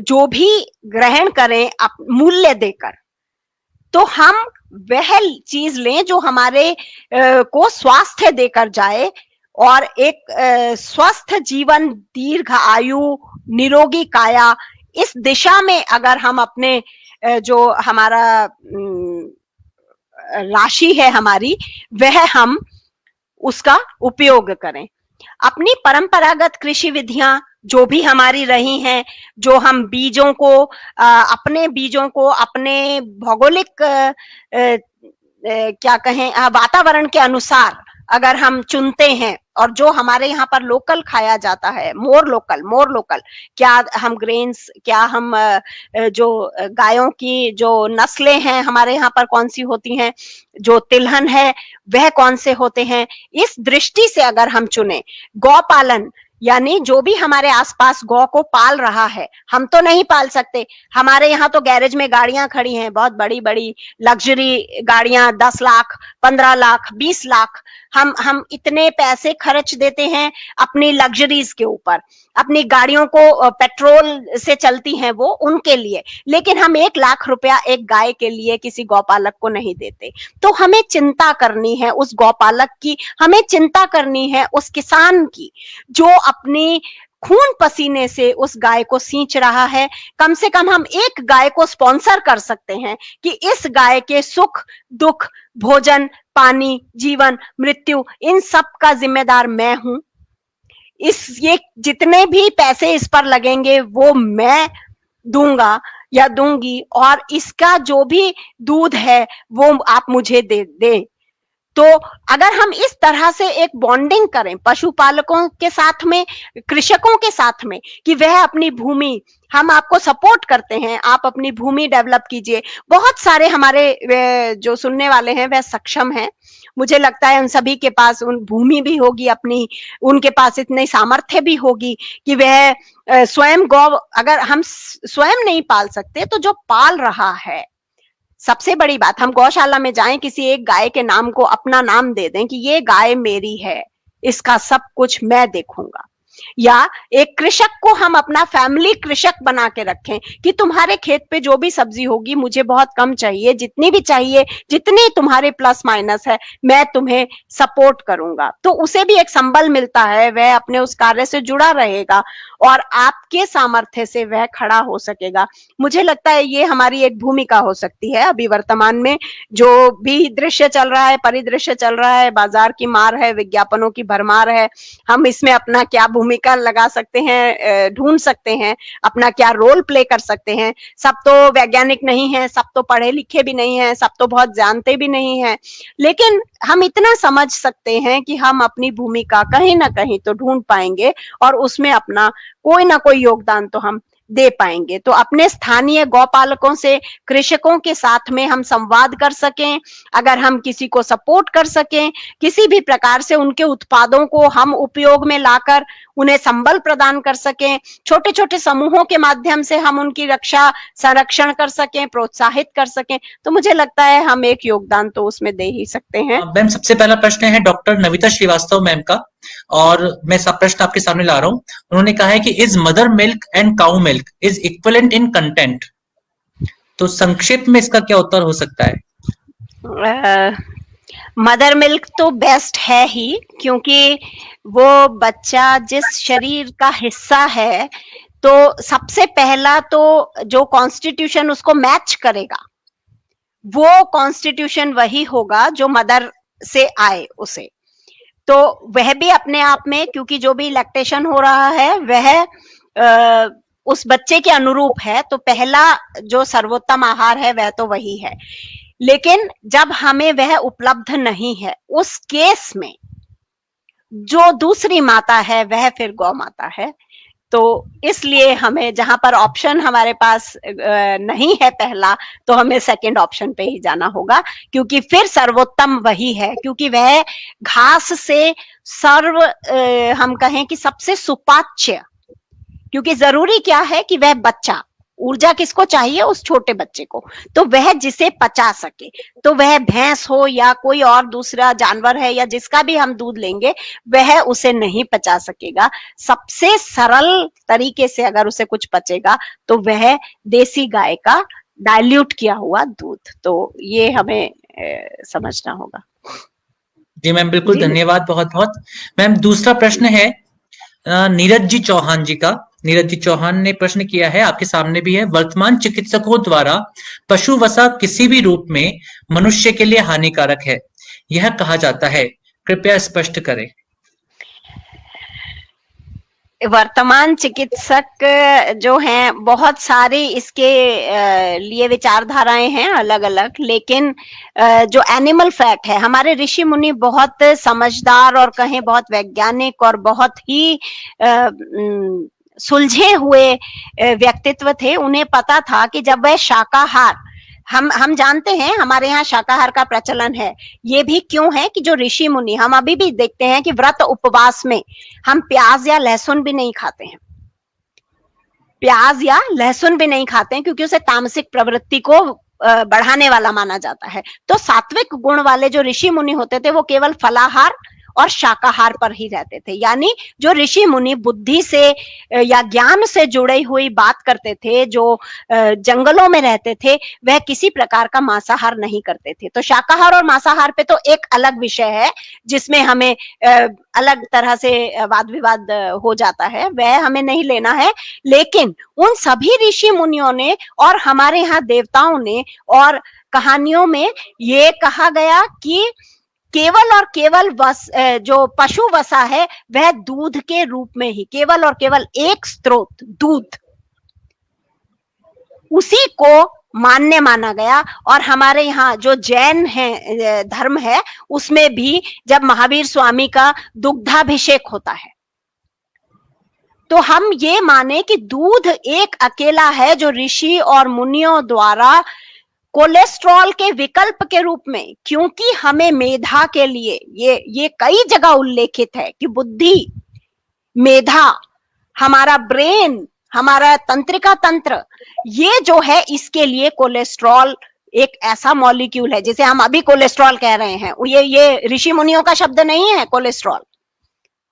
जो भी ग्रहण करें मूल्य देकर, तो हम वह चीज लें जो हमारे को स्वास्थ्य देकर जाए, और एक स्वस्थ जीवन, दीर्घ आयु, निरोगी काया, इस दिशा में अगर हम अपने जो हमारा राशि है हमारी, वह हम उसका उपयोग करें। अपनी परंपरागत कृषि विधियां जो भी हमारी रही हैं, जो हम बीजों को अपने बीजों को अपने भौगोलिक क्या कहें वातावरण के अनुसार अगर हम चुनते हैं, और जो हमारे यहाँ पर लोकल खाया जाता है, मोर लोकल, क्या हम ग्रेन्स, क्या हम जो गायों की जो नस्लें हैं हमारे यहाँ पर कौन सी होती हैं, जो तिलहन है वह कौन से होते हैं, इस दृष्टि से अगर हम चुने गौ पालन, यानी जो भी हमारे आसपास गौ को पाल रहा है, हम तो नहीं पाल सकते। हमारे यहाँ तो गैरेज में गाड़ियां खड़ी हैं, बहुत बड़ी बड़ी लग्जरी गाड़ियां, 10 लाख 15 लाख 20 लाख, हम इतने पैसे खर्च देते हैं अपनी लग्जरीज के ऊपर, अपनी गाड़ियों को पेट्रोल से चलती हैं वो उनके लिए, लेकिन हम 1 लाख रुपया एक गाय के लिए किसी गौपालक को नहीं देते। तो हमें चिंता करनी है उस गौपालक की, हमें चिंता करनी है उस किसान की जो अपनी खून पसीने से उस गाय को सींच रहा है। कम से कम हम एक गाय को स्पॉन्सर कर सकते हैं कि इस गाय के सुख दुख, भोजन, पानी, जीवन, मृत्यु, इन सब का जिम्मेदार मैं हूं। ये जितने भी पैसे इस पर लगेंगे वो मैं दूंगा या दूंगी, और इसका जो भी दूध है वो आप मुझे दे दें। तो अगर हम इस तरह से एक बॉन्डिंग करें पशुपालकों के साथ में, कृषकों के साथ में, कि वह अपनी भूमि, हम आपको सपोर्ट करते हैं, आप अपनी भूमि डेवलप कीजिए। बहुत सारे हमारे जो सुनने वाले हैं वह सक्षम हैं, मुझे लगता है उन सभी के पास उन भूमि भी होगी अपनी, उनके पास इतनी सामर्थ्य भी होगी कि वह स्वयं गौ, अगर हम स्वयं नहीं पाल सकते तो जो पाल रहा है, सबसे बड़ी बात, हम गौशाला में जाएं, किसी एक गाय के नाम को अपना नाम दे दें कि ये गाय मेरी है, इसका सब कुछ मैं देखूंगा। या एक कृषक को हम अपना फैमिली कृषक बना के रखें कि तुम्हारे खेत पे जो भी सब्जी होगी मुझे बहुत कम चाहिए, जितनी भी चाहिए, जितनी तुम्हारे प्लस माइनस है मैं तुम्हें सपोर्ट करूंगा। तो उसे भी एक संबल मिलता है, वह अपने उस कार्य से जुड़ा रहेगा और आपके सामर्थ्य से वह खड़ा हो सकेगा। मुझे लगता है ये हमारी एक भूमिका हो सकती है। अभी वर्तमान में जो भी दृश्य चल रहा है, परिदृश्य चल रहा है, बाजार की मार है, विज्ञापनों की भरमार है, हम इसमें अपना क्या भूमिका लगा सकते हैं, ढूंढ सकते हैं, अपना क्या रोल प्ले कर सकते हैं। सब तो वैज्ञानिक नहीं है, सब तो पढ़े लिखे भी नहीं है, सब तो बहुत जानते भी नहीं है, लेकिन हम इतना समझ सकते हैं कि हम अपनी भूमिका कहीं ना कहीं तो ढूंढ पाएंगे और उसमें अपना कोई ना कोई योगदान तो हम दे पाएंगे। तो अपने स्थानीय गौपालकों से, कृषकों के साथ में हम संवाद कर सकें, अगर हम किसी को सपोर्ट कर सकें, किसी भी प्रकार से उनके उत्पादों को हम उपयोग में लाकर उन्हें संबल प्रदान कर सकें, छोटे छोटे समूहों के माध्यम से हम उनकी रक्षा संरक्षण कर सकें, प्रोत्साहित कर सकें, तो मुझे लगता है हम एक योगदान तो उसमें दे ही सकते हैं। मैम, सबसे पहला प्रश्न है डॉक्टर नविता श्रीवास्तव मैम का, और मैं सब प्रश्न आपके सामने ला रहा हूं। उन्होंने कहा है कि is mother milk and cow milk is equivalent in content, तो संक्षिप्त में इसका क्या उत्तर हो सकता है? मदर मिल्क तो बेस्ट है ही, क्योंकि वो बच्चा जिस शरीर का हिस्सा है, तो सबसे पहला तो जो कॉन्स्टिट्यूशन उसको मैच करेगा वो कॉन्स्टिट्यूशन वही होगा जो मदर से आए उसे। तो वह भी अपने आप में, क्योंकि जो भी लैक्टेशन हो रहा है वह उस बच्चे के अनुरूप है, तो पहला जो सर्वोत्तम आहार है वह तो वही है। लेकिन जब हमें वह उपलब्ध नहीं है, उस केस में जो दूसरी माता है वह फिर गौ माता है। तो इसलिए हमें जहां पर ऑप्शन हमारे पास नहीं है पहला, तो हमें सेकंड ऑप्शन पे ही जाना होगा, क्योंकि फिर सर्वोत्तम वही है, क्योंकि वह घास से हम कहें कि सबसे सुपाच्य, क्योंकि जरूरी क्या है कि वह बच्चा, ऊर्जा किसको चाहिए, उस छोटे बच्चे को, तो वह जिसे पचा सके, तो वह भैंस हो या कोई और दूसरा जानवर है या जिसका भी हम दूध लेंगे वह उसे नहीं पचा सकेगा। सबसे सरल तरीके से अगर उसे कुछ पचेगा तो वह देसी गाय का डाइल्यूट किया हुआ दूध, तो ये हमें समझना होगा। जी मैम, बिल्कुल, धन्यवाद बहुत बहुत। मैम, दूसरा प्रश्न है नीरज जी चौहान जी का। नीरज जी चौहान ने प्रश्न किया है, आपके सामने भी है। वर्तमान चिकित्सकों द्वारा पशु वसा किसी भी रूप में मनुष्य के लिए हानिकारक है, यह कहा जाता है, कृपया स्पष्ट करें। वर्तमान चिकित्सक जो हैं बहुत सारी इसके लिए विचारधाराएं हैं अलग अलग, लेकिन जो एनिमल फैट है, हमारे ऋषि मुनि बहुत समझदार और कहें बहुत वैज्ञानिक और बहुत ही सुलझे हुए व्यक्तित्व थे। उन्हें पता था कि जब वह शाकाहार, हम जानते हैं हमारे यहाँ शाकाहार का प्रचलन है, ये भी क्यों है कि जो ऋषि मुनि, हम अभी भी देखते हैं कि व्रत उपवास में हम प्याज या लहसुन भी नहीं खाते हैं, प्याज या लहसुन भी नहीं खाते हैं, क्योंकि उसे तामसिक प्रवृत्ति को बढ़ाने वाला माना जाता है। तो सात्विक गुण वाले जो ऋषि मुनि होते थे वो केवल फलाहार और शाकाहार पर ही रहते थे। यानी जो ऋषि मुनि बुद्धि से या ज्ञान से जुड़ी हुई बात करते थे, जो जंगलों में रहते थे, वह किसी प्रकार का मांसाहार नहीं करते थे। तो शाकाहार और मांसाहार पे तो एक अलग विषय है जिसमें हमें अलग तरह से वाद विवाद हो जाता है, वह हमें नहीं लेना है। लेकिन उन सभी ऋषि मुनियों ने और हमारे यहाँ देवताओं ने और कहानियों में ये कहा गया कि केवल और केवल जो पशु वसा है वह दूध के रूप में ही, केवल और केवल एक स्रोत दूध, उसी को मान्य माना गया। और हमारे यहाँ जो जैन है धर्म है, उसमें भी जब महावीर स्वामी का दुग्धाभिषेक होता है तो हम ये माने कि दूध एक अकेला है जो ऋषि और मुनियों द्वारा कोलेस्ट्रॉल के विकल्प के रूप में, क्योंकि हमें मेधा के लिए ये कई जगह उल्लेखित है कि बुद्धि, मेधा, हमारा ब्रेन, हमारा तंत्रिका तंत्र, ये जो है इसके लिए कोलेस्ट्रॉल एक ऐसा मॉलिक्यूल है जिसे हम अभी कोलेस्ट्रॉल कह रहे हैं। ये ऋषि मुनियों का शब्द नहीं है कोलेस्ट्रॉल,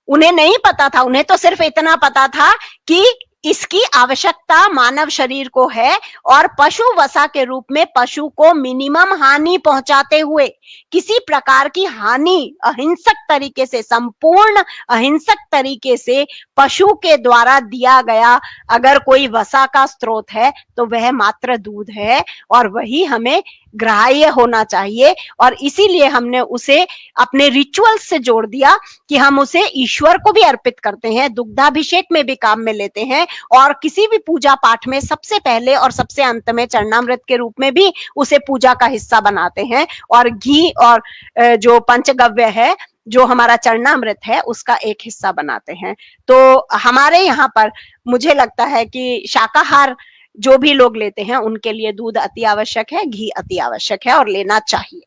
उन्हें नहीं पता था, उन्हें तो सिर्फ इतना पता था कि इसकी आवश्यकता मानव शरीर को है और पशु वसा के रूप में पशु को मिनिमम हानि पहुंचाते हुए, किसी प्रकार की हानि अहिंसक तरीके से, संपूर्ण अहिंसक तरीके से पशु के द्वारा दिया गया अगर कोई वसा का स्रोत है तो वह मात्र दूध है और वही हमें ग्राह्य होना चाहिए। और इसीलिए हमने उसे अपने रिचुअल्स से जोड़ दिया कि हम उसे ईश्वर को भी अर्पित करते हैं, दुग्धाभिषेक में भी काम में लेते हैं और किसी भी पूजा पाठ में सबसे पहले और सबसे अंत में चरणामृत के रूप में भी उसे पूजा का हिस्सा बनाते हैं। और घी और जो पंचगव्य है, जो हमारा चरणामृत है, उसका एक हिस्सा बनाते हैं। तो हमारे यहाँ पर मुझे लगता है कि शाकाहार जो भी लोग लेते हैं उनके लिए दूध अति आवश्यक है, घी अति आवश्यक है और लेना चाहिए।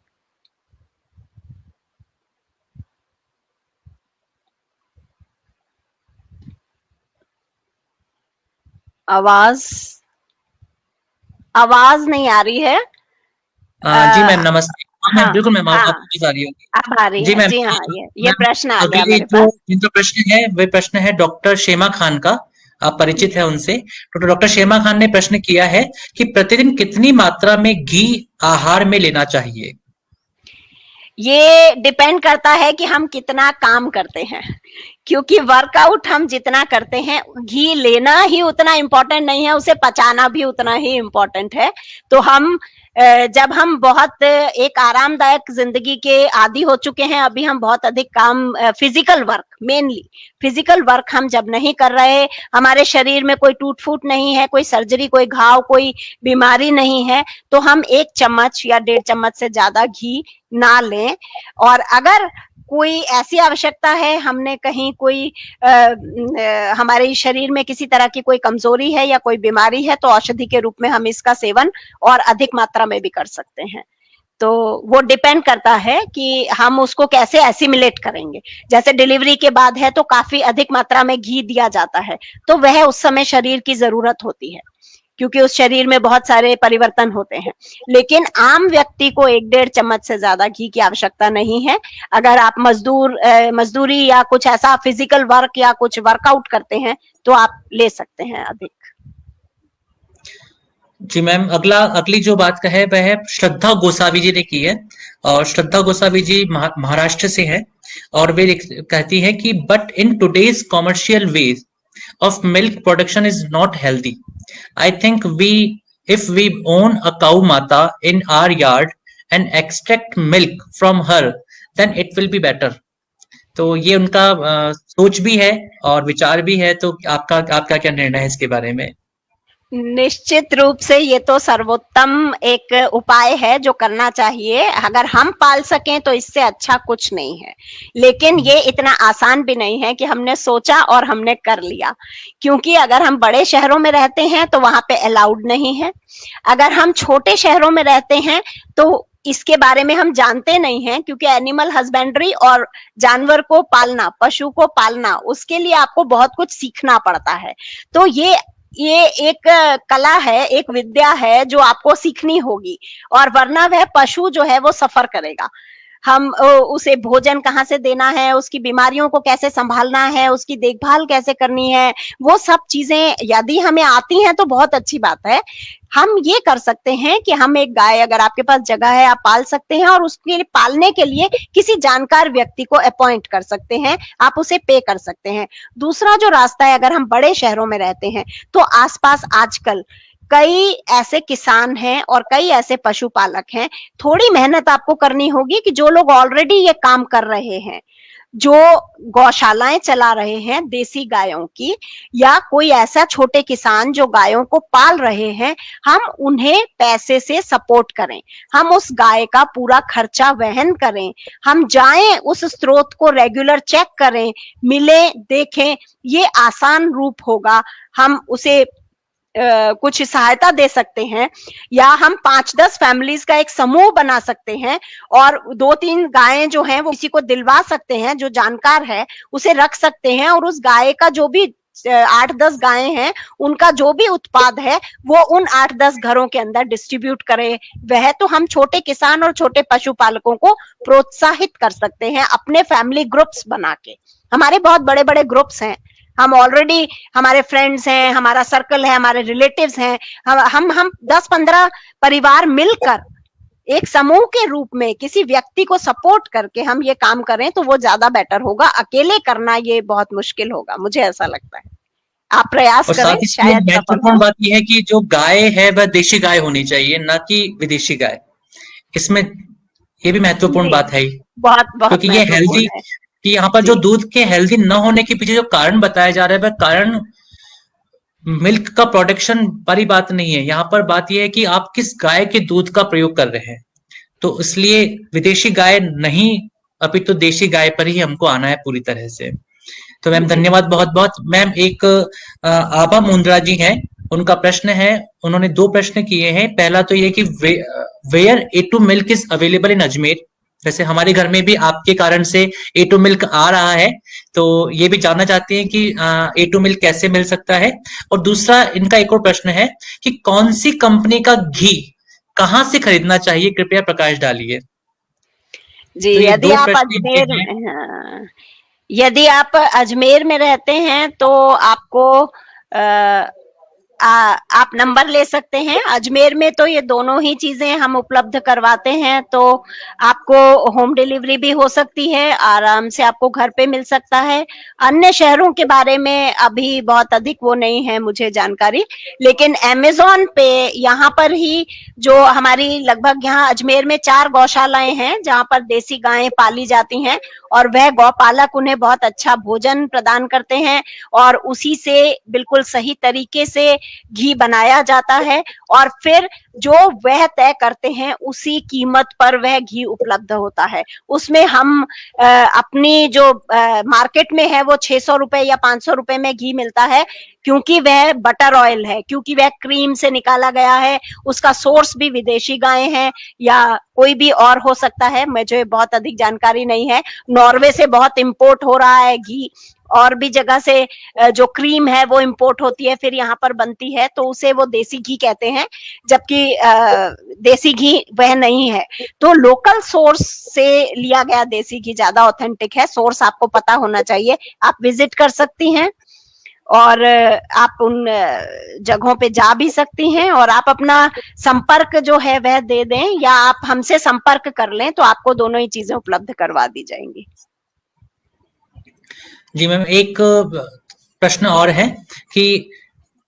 आवाज नहीं आ रही है। जी मैम नमस्ते। हाँ, बिल्कुल मैम, हाँ, आपकी आ रही होगी। अब आ रही जी है। मैम, जी हाँ, ये प्रश्न आ गया अगली मेरे पास। जिनका प्रश्न है वह प्रश्न है डॉक्टर शेमा खान का। आप परिचित है उनसे। तो डॉक्टर शेमा खान ने प्रश्न किया है कि प्रतिदिन कितनी मात्रा में घी आहार में लेना चाहिए। ये डिपेंड करता है कि हम कितना काम करते हैं, क्योंकि वर्कआउट हम जितना करते हैं, घी लेना ही उतना इम्पोर्टेंट नहीं है, उसे पचाना भी उतना ही इम्पोर्टेंट है। तो हम जब हम बहुत एक आरामदायक जिंदगी के आदी हो चुके हैं, अभी हम बहुत अधिक काम, physical work, mainly physical work हम जब नहीं कर रहे, हमारे शरीर में कोई टूट फूट नहीं है, कोई सर्जरी, कोई घाव, कोई बीमारी नहीं है, तो हम 1 चम्मच या 1.5 चम्मच से ज्यादा घी ना लें। और अगर कोई ऐसी आवश्यकता है, हमने कहीं कोई हमारे शरीर में किसी तरह की कोई कमजोरी है या कोई बीमारी है, तो औषधि के रूप में हम इसका सेवन और अधिक मात्रा में भी कर सकते हैं। तो वो डिपेंड करता है कि हम उसको कैसे एसिमिलेट करेंगे। जैसे डिलीवरी के बाद है तो काफी अधिक मात्रा में घी दिया जाता है, तो वह उस समय शरीर की जरूरत होती है, क्योंकि उस शरीर में बहुत सारे परिवर्तन होते हैं। लेकिन आम व्यक्ति को 1-1.5 चम्मच से ज्यादा घी की आवश्यकता नहीं है। अगर आप मजदूरी या कुछ ऐसा फिजिकल वर्क या कुछ वर्कआउट करते हैं तो आप ले सकते हैं अधिक। जी मैम, अगली जो बात का है वह है श्रद्धा गोसावी जी ने की है। और श्रद्धा गोसावी जी महाराष्ट्र से है और वे कहती है कि but in today's commercial ways of milk production is not healthy. I think if we own a cow mata in our yard and extract milk from her, then it will be better. तो ये उनका सोच भी है और विचार भी है। तो आपका क्या निर्णय है इसके बारे में? निश्चित रूप से ये तो सर्वोत्तम एक उपाय है जो करना चाहिए। अगर हम पाल सकें तो इससे अच्छा कुछ नहीं है, लेकिन ये इतना आसान भी नहीं है कि हमने सोचा और हमने कर लिया, क्योंकि अगर हम बड़े शहरों में रहते हैं तो वहां पे अलाउड नहीं है। अगर हम छोटे शहरों में रहते हैं तो इसके बारे में हम जानते नहीं हैं, क्योंकि एनिमल हस्बेंड्री और जानवर को पालना, पशु को पालना, उसके लिए आपको बहुत कुछ सीखना पड़ता है। तो ये एक कला है, एक विद्या है जो आपको सीखनी होगी, और वरना वह पशु जो है वो सफर करेगा। हम उसे भोजन कहाँ से देना है, उसकी बीमारियों को कैसे संभालना है, उसकी देखभाल कैसे करनी है, वो सब चीजें यदि हमें आती हैं तो बहुत अच्छी बात है। हम ये कर सकते हैं कि हम एक गाय, अगर आपके पास जगह है, आप पाल सकते हैं, और उसके लिए पालने के लिए किसी जानकार व्यक्ति को अपॉइंट कर सकते हैं, आप उसे पे कर सकते हैं। दूसरा जो रास्ता है, अगर हम बड़े शहरों में रहते हैं तो आसपास आजकल कई ऐसे किसान हैं और कई ऐसे पशुपालक हैं। थोड़ी मेहनत आपको करनी होगी कि जो लोग ऑलरेडी ये काम कर रहे हैं, जो गौशालाएं चला रहे हैं देसी गायों की, या कोई ऐसा छोटे किसान जो गायों को पाल रहे हैं, हम उन्हें पैसे से सपोर्ट करें, हम उस गाय का पूरा खर्चा वहन करें, हम जाएं उस स्रोत को रेगुलर चेक करें, मिलें, देखें। ये आसान रूप होगा। हम उसे कुछ सहायता दे सकते हैं, या हम 5-10 फैमिलीज का एक समूह बना सकते हैं, और 2-3 गायें जो हैं वो किसी को दिलवा सकते हैं जो जानकार है, उसे रख सकते हैं, और उस गाय का जो भी 8-10 गायें हैं, उनका जो भी उत्पाद है वो उन 8-10 घरों के अंदर डिस्ट्रीब्यूट करें। वह तो हम छोटे किसान और छोटे पशुपालकों को प्रोत्साहित कर सकते हैं अपने फैमिली ग्रुप्स बना के। हमारे बहुत बड़े बड़े ग्रुप्स हैं, हम ऑलरेडी, हमारे फ्रेंड्स हैं, हमारा सर्कल है, हमारे रिलेटिव्स हैं, हम 10-15 परिवार मिलकर एक समूह के रूप में किसी व्यक्ति को सपोर्ट करके हम ये काम करें तो वो ज्यादा बेटर होगा। अकेले करना ये बहुत मुश्किल होगा, मुझे ऐसा लगता है। आप प्रयास और करें, साथ ही शायद सफल महत्वपूर्ण हो। बात यह है कि जो गाय है वह देशी गाय होनी चाहिए, ना कि विदेशी गाय। इसमें ये भी महत्वपूर्ण जी, बात है, बहुत बहुत क्योंकि ये हेल्दी, महत्वपूर्ण है। कि यहाँ पर जो जी दूध के हेल्दी न होने के पीछे जो कारण बताया जा रहा है, वह कारण मिल्क का प्रोडक्शन वाली बात नहीं है। यहाँ पर बात यह है कि आप किस गाय के दूध का प्रयोग कर रहे हैं। तो इसलिए विदेशी गाय नहीं, अभी तो देशी गाय पर ही हमको आना है पूरी तरह से। तो मैम जी धन्यवाद बहुत बहुत। मैम एक आभा मुंद्रा जी हैं, उनका प्रश्न है, उन्होंने 2 प्रश्न किए हैं। पहला तो ये कि where A2 milk is available in Ajmer. वैसे हमारे घर में भी आपके कारण से A2 मिल्क आ रहा है, तो ये भी जानना चाहते हैं कि A2 मिल्क कैसे मिल सकता है। और दूसरा इनका एक और प्रश्न है कि कौन सी कंपनी का घी कहाँ से खरीदना चाहिए, कृपया प्रकाश डालिए। जी, तो ये यदि 2 आप प्रश्न इनके अजमेर हैं। में, हाँ, यदि आप अजमेर में रहते हैं तो आपको आप नंबर ले सकते हैं। अजमेर में तो ये दोनों ही चीजें हम उपलब्ध करवाते हैं, तो आपको होम डिलीवरी भी हो सकती है, आराम से आपको घर पे मिल सकता है। अन्य शहरों के बारे में अभी बहुत अधिक वो नहीं है मुझे जानकारी, लेकिन अमेज़न पे यहाँ पर ही जो हमारी लगभग यहाँ अजमेर में 4 गौशालाएं हैं जहाँ पर देसी गायें पाली जाती हैं, और वह गौपालक उन्हें बहुत अच्छा भोजन प्रदान करते हैं, और उसी से बिल्कुल सही तरीके से घी बनाया जाता है, और फिर जो वह तय करते हैं उसी कीमत पर वह घी उपलब्ध होता है। उसमें हम अपनी जो मार्केट में है वो 600 रुपए या 500 रुपए में घी मिलता है, क्योंकि वह बटर ऑयल है, क्योंकि वह क्रीम से निकाला गया है, उसका सोर्स भी विदेशी गायें हैं या कोई भी और हो सकता है, मुझे बहुत अधिक जानकारी नहीं है। नॉर्वे से बहुत इंपोर्ट हो रहा है घी, और भी जगह से जो क्रीम है वो इंपोर्ट होती है फिर यहाँ पर बनती है, तो उसे वो देसी घी कहते हैं, जबकि देसी घी वह नहीं है। तो लोकल सोर्स से लिया गया देसी घी ज्यादा ऑथेंटिक है। सोर्स आपको पता होना चाहिए। आप विजिट कर सकती हैं और आप उन जगहों पे जा भी सकती हैं, और आप अपना संपर्क जो है वह दे दें, या आप हमसे संपर्क कर लें तो आपको दोनों ही चीजें उपलब्ध करवा दी जाएंगी। जी मैम, एक प्रश्न और है कि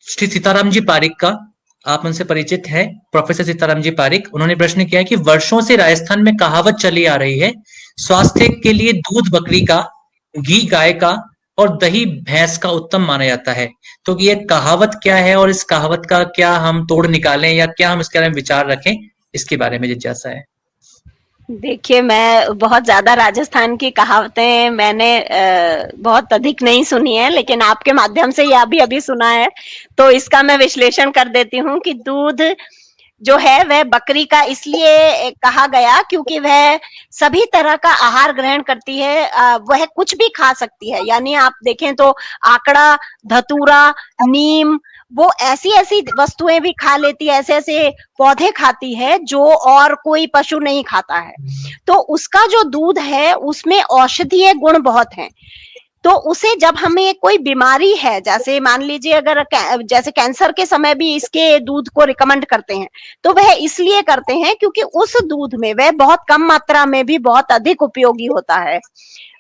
श्री सीताराम जी पारिक का, आप उनसे परिचित हैं, प्रोफेसर सीताराम जी पारिक, उन्होंने प्रश्न किया कि वर्षों से राजस्थान में कहावत चली आ रही है, स्वास्थ्य के लिए दूध बकरी का, घी गाय का और दही भैंस का उत्तम माना जाता है। तो ये कहावत क्या है और इस कहावत का क्या हम तोड़ निकालें या क्या हम इसके बारे में विचार रखें, इसके बारे में जिज्ञासा है। देखिए, मैं बहुत ज्यादा राजस्थान की कहावतें मैंने बहुत अधिक नहीं सुनी है, लेकिन आपके माध्यम से यह भी अभी सुना है, तो इसका मैं विश्लेषण कर देती हूँ कि दूध जो है वह बकरी का इसलिए कहा गया क्योंकि वह सभी तरह का आहार ग्रहण करती है, वह कुछ भी खा सकती है। यानी आप देखें तो आकड़ा, धतूरा, नीम, वो ऐसी ऐसी वस्तुएं भी खा लेती है, ऐसे ऐसे पौधे खाती है जो और कोई पशु नहीं खाता है। तो उसका जो दूध है उसमें औषधीय गुण बहुत हैं। तो उसे जब हमें कोई बीमारी है, जैसे मान लीजिए अगर जैसे कैंसर के समय भी इसके दूध को रिकमेंड करते हैं, तो वह इसलिए करते हैं क्योंकि उस दूध में वह बहुत कम मात्रा में भी बहुत अधिक उपयोगी होता है।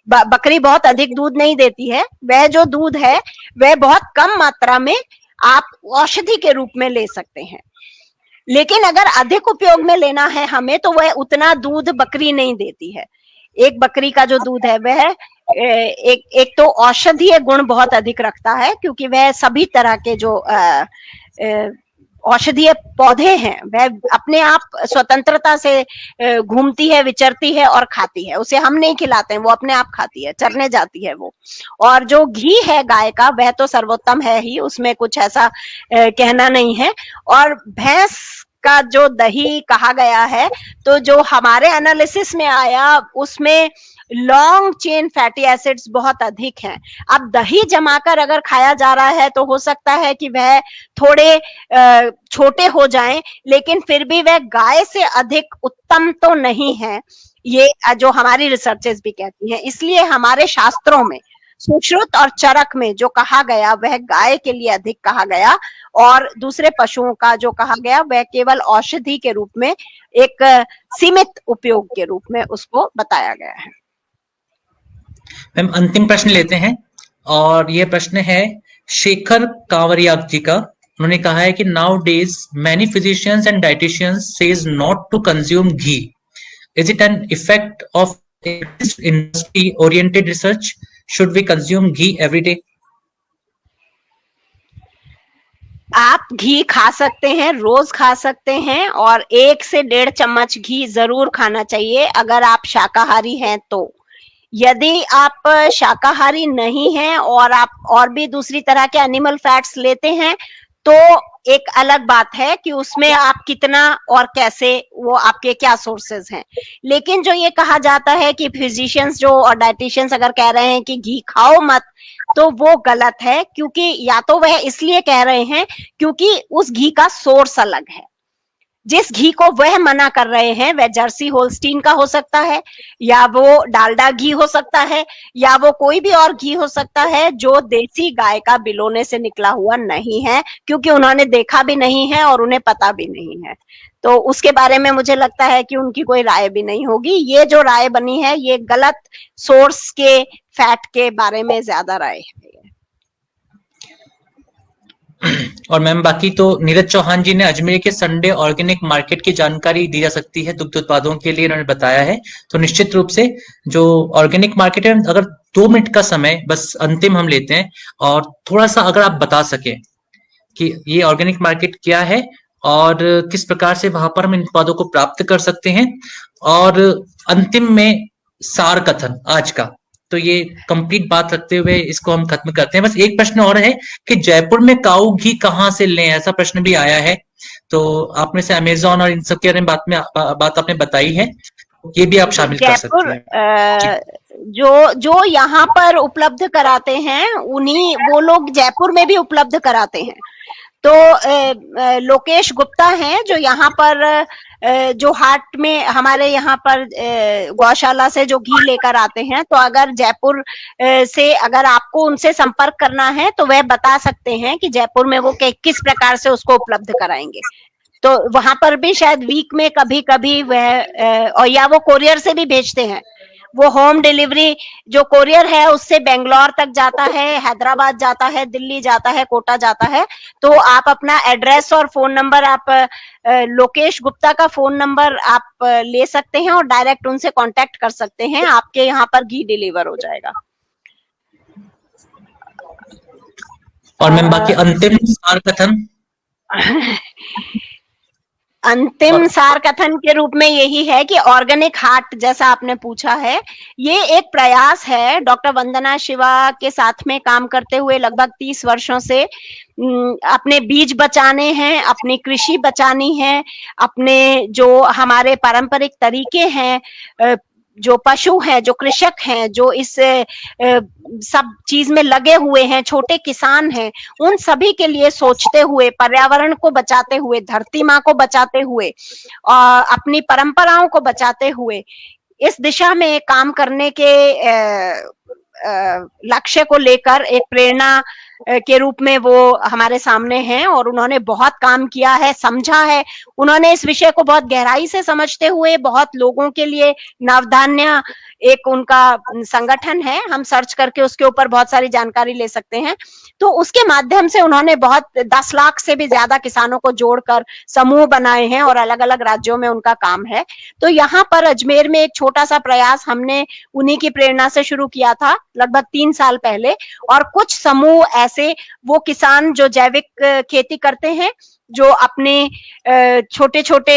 बकरी बहुत अधिक दूध नहीं देती है, वह जो दूध है वह बहुत कम मात्रा में आप औषधि के रूप में ले सकते हैं। लेकिन अगर अधिक उपयोग में लेना है हमें, तो वह उतना दूध बकरी नहीं देती है। एक बकरी का जो दूध है वह एक तो औषधीय गुण बहुत अधिक रखता है क्योंकि वह सभी तरह के जो औषधीय पौधे हैं वह अपने आप स्वतंत्रता से घूमती है, विचरती है और खाती है। उसे हम नहीं खिलाते हैं, वो अपने आप खाती है, चरने जाती है वो। और जो घी है गाय का वह तो सर्वोत्तम है ही, उसमें कुछ ऐसा कहना नहीं है। और भैंस का जो दही कहा गया है, तो जो हमारे एनालिसिस में आया उसमें लॉन्ग चेन फैटी एसिड्स बहुत अधिक हैं। अब दही जमाकर अगर खाया जा रहा है तो हो सकता है कि वह थोड़े छोटे हो जाएं, लेकिन फिर भी वह गाय से अधिक उत्तम तो नहीं है, ये जो हमारी रिसर्चेस भी कहती हैं। इसलिए हमारे शास्त्रों में सुश्रुत और चरक में जो कहा गया वह गाय के लिए अधिक कहा गया, और दूसरे पशुओं का जो कहा गया वह केवल औषधि के रूप में, एक सीमित उपयोग के रूप में उसको बताया गया है। मैम अंतिम प्रश्न लेते हैं, और यह प्रश्न है शेखर कांवरिया जी का। उन्होंने कहा है कि nowadays many physicians and dieticians says not to consume ghee, is it an effect of industry oriented research, should we consume ghee every day? आप घी खा सकते हैं, रोज खा सकते हैं, और 1 से 1.5 चम्मच घी जरूर खाना चाहिए अगर आप शाकाहारी हैं तो। यदि आप शाकाहारी नहीं हैं और आप और भी दूसरी तरह के एनिमल फैट्स लेते हैं, तो एक अलग बात है कि उसमें आप कितना और कैसे, वो आपके क्या सोर्सेज हैं। लेकिन जो ये कहा जाता है कि फिजिशियंस जो और डाइटिशियंस अगर कह रहे हैं कि घी खाओ मत, तो वो गलत है, क्योंकि या तो वह इसलिए कह रहे हैं क्योंकि उस घी का सोर्स अलग है। जिस घी को वह मना कर रहे हैं वह जर्सी होल्स्टीन का हो सकता है, या वो डालडा घी हो सकता है, या वो कोई भी और घी हो सकता है जो देसी गाय का बिलोने से निकला हुआ नहीं है, क्योंकि उन्होंने देखा भी नहीं है और उन्हें पता भी नहीं है। तो उसके बारे में मुझे लगता है कि उनकी कोई राय भी नहीं होगी। ये जो राय बनी है ये गलत सोर्स के फैट के बारे में ज्यादा राय है। और मैम बाकी तो नीरज चौहान जी ने अजमेर के संडे ऑर्गेनिक मार्केट की जानकारी दी जा सकती है दुग्ध उत्पादों के लिए, उन्होंने बताया है। तो निश्चित रूप से जो ऑर्गेनिक मार्केट है, अगर 2 मिनट का समय बस अंतिम हम लेते हैं, और थोड़ा सा अगर आप बता सके कि ये ऑर्गेनिक मार्केट क्या है और किस प्रकार से वहां पर हम इन उत्पादों को प्राप्त कर सकते हैं, और अंतिम में सार कथन आज का, तो ये कंप्लीट बात रखते हुए इसको हम खत्म करते हैं। बस एक प्रश्न और है कि जयपुर में काऊ घी कहाँ से लें, ऐसा प्रश्न भी आया है। तो आपने से अमेजोन और इन सब के बारे में बात आपने बताई है, ये भी आप शामिल कर सकते हैं। जो यहाँ पर उपलब्ध कराते हैं उन्हीं वो लोग जयपुर में भी उपलब्ध कराते हैं। तो लोकेश गुप्ता हैं जो यहाँ पर जो हाट में हमारे यहाँ पर गौशाला से जो घी लेकर आते हैं, तो अगर जयपुर से अगर आपको उनसे संपर्क करना है तो वह बता सकते हैं कि जयपुर में वो किस प्रकार से उसको उपलब्ध कराएंगे। तो वहां पर भी शायद वीक में कभी कभी वह और या वो कोरियर से भी भेजते हैं। वो होम डिलीवरी जो कोरियर है उससे बेंगलोर तक जाता है, हैदराबाद जाता है, दिल्ली जाता है, कोटा जाता है। तो आप अपना एड्रेस और फोन नंबर, आप लोकेश गुप्ता का फोन नंबर आप ले सकते हैं और डायरेक्ट उनसे कांटेक्ट कर सकते हैं, आपके यहाँ पर घी डिलीवर हो जाएगा। और मैम बाकी अंतिम सार कथन। अंतिम सार कथन के रूप में यही है कि ऑर्गेनिक हार्ट, जैसा आपने पूछा है, ये एक प्रयास है। डॉक्टर वंदना शिवा के साथ में काम करते हुए लगभग 30 वर्षों से अपने बीज बचाने हैं, अपनी कृषि बचानी है, अपने जो हमारे पारंपरिक तरीके हैं, जो पशु हैं, जो कृषक हैं, जो इस सब चीज में लगे हुए हैं, छोटे किसान हैं, उन सभी के लिए सोचते हुए, पर्यावरण को बचाते हुए, धरती माँ को बचाते हुए, अपनी परंपराओं को बचाते हुए इस दिशा में काम करने के लक्ष्य को लेकर एक प्रेरणा के रूप में वो हमारे सामने हैं। और उन्होंने बहुत काम किया है, समझा है, उन्होंने इस विषय को बहुत गहराई से समझते हुए बहुत लोगों के लिए नवधान्य एक उनका संगठन है, हम सर्च करके उसके ऊपर बहुत सारी जानकारी ले सकते हैं। तो उसके माध्यम से उन्होंने बहुत 10 लाख से भी ज्यादा किसानों को जोड़कर समूह बनाए हैं और अलग अलग राज्यों में उनका काम है। तो यहाँ पर अजमेर में एक छोटा सा प्रयास हमने उन्हीं की प्रेरणा से शुरू किया था लगभग 3 साल पहले। और कुछ समूह ऐसे, वो किसान जो जैविक खेती करते हैं, जो अपने छोटे छोटे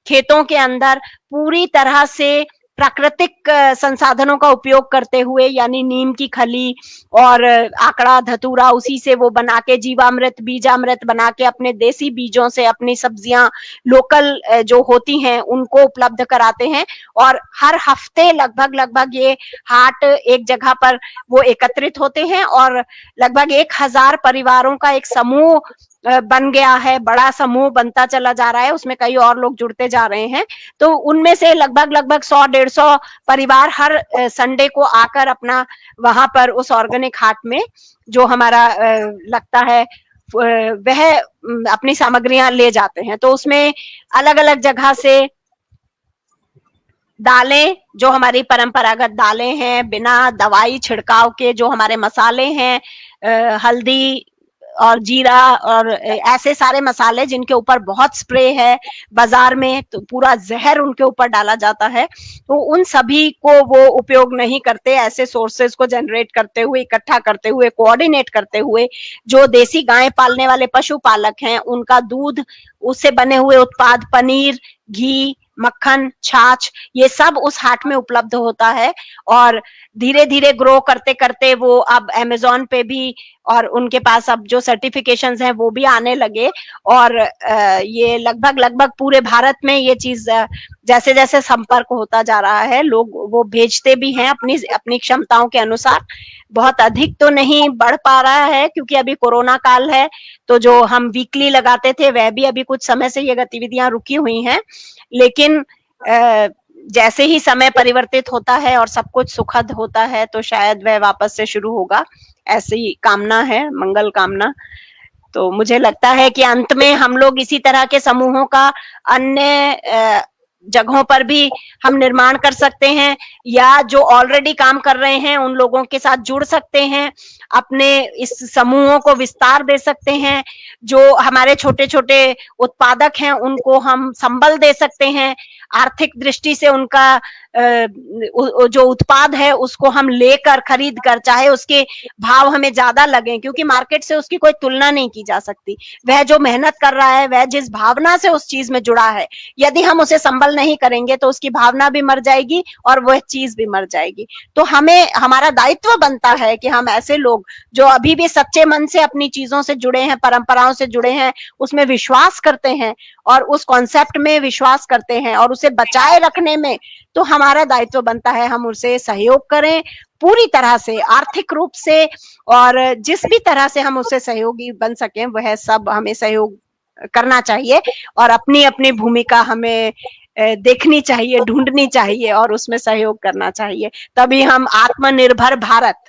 खेतों के अंदर पूरी तरह से प्राकृतिक संसाधनों का उपयोग करते हुए, यानी नीम की खली और आकड़ा धतूरा, उसी से वो बना के जीवामृत, बीजामृत बना के अपने देसी बीजों से अपनी सब्जियां लोकल जो होती हैं उनको उपलब्ध कराते हैं। और हर हफ्ते लगभग ये हाट एक जगह पर वो एकत्रित होते हैं और लगभग 1000 परिवारों का एक समूह बन गया है, बड़ा समूह बनता चला जा रहा है, उसमें कई और लोग जुड़ते जा रहे हैं। तो उनमें से लगभग 100-150 परिवार हर संडे को आकर अपना वहां पर उस ऑर्गेनिक हाट में जो हमारा लगता है वह अपनी सामग्रियां ले जाते हैं। तो उसमें अलग अलग जगह से दालें, जो हमारी परंपरागत दालें हैं, बिना दवाई छिड़काव के जो हमारे मसाले हैं, हल्दी और जीरा और ऐसे सारे मसाले जिनके ऊपर बहुत स्प्रे है बाजार में, तो पूरा जहर उनके ऊपर डाला जाता है, तो उन सभी को वो उपयोग नहीं करते। ऐसे सोर्सेस को जनरेट करते हुए, इकट्ठा करते हुए, कोऑर्डिनेट करते हुए, जो देसी गाय पालने वाले पशुपालक हैं उनका दूध, उससे बने हुए उत्पाद, पनीर, घी, मक्खन, छाछ, ये सब उस हाट में उपलब्ध होता है। और धीरे धीरे ग्रो करते करते वो अब अमेज़न पे भी, और उनके पास अब जो सर्टिफिकेशंस हैं वो भी आने लगे। और ये लगभग पूरे भारत में ये चीज जैसे जैसे संपर्क होता जा रहा है, लोग वो भेजते भी हैं अपनी क्षमताओं के अनुसार। बहुत अधिक तो नहीं बढ़ पा रहा है क्योंकि अभी कोरोना काल है, तो जो हम वीकली लगाते थे वह भी अभी कुछ समय से ये गतिविधियां रुकी हुई हैं। लेकिन जैसे ही समय परिवर्तित होता है और सब कुछ सुखद होता है तो शायद वह वापस से शुरू होगा, ऐसी कामना है, मंगल कामना। तो मुझे लगता है कि अंत में हम लोग इसी तरह के समूहों का अन्य जगहों पर भी हम निर्माण कर सकते हैं, या जो ऑलरेडी काम कर रहे हैं उन लोगों के साथ जुड़ सकते हैं, अपने इस समूहों को विस्तार दे सकते हैं। जो हमारे छोटे छोटे उत्पादक हैं उनको हम संबल दे सकते हैं, आर्थिक दृष्टि से उनका जो उत्पाद है उसको हम लेकर, खरीद कर, चाहे उसके भाव हमें ज्यादा लगे, क्योंकि मार्केट से उसकी कोई तुलना नहीं की जा सकती। वह जो मेहनत कर रहा है, वह जिस भावना से उस चीज में जुड़ा है, यदि हम उसे संबल नहीं करेंगे तो उसकी भावना भी मर जाएगी और वह चीज भी मर जाएगी। तो हमें, हमारा दायित्व बनता है कि हम ऐसे लोग जो अभी भी सच्चे मन से अपनी चीजों से जुड़े हैं, परंपराओं से जुड़े हैं, उसमें विश्वास करते हैं और उस कॉन्सेप्ट में विश्वास करते हैं और उसे बचाए रखने में, तो हमारा दायित्व बनता है हम उसे सहयोग करें पूरी तरह से, आर्थिक रूप से, और जिस भी तरह से हम उससे सहयोगी बन सकें वह सब हमें सहयोग करना चाहिए। और अपनी अपनी भूमिका हमें देखनी चाहिए, ढूंढनी चाहिए और उसमें सहयोग करना चाहिए। तभी हम आत्मनिर्भर भारत,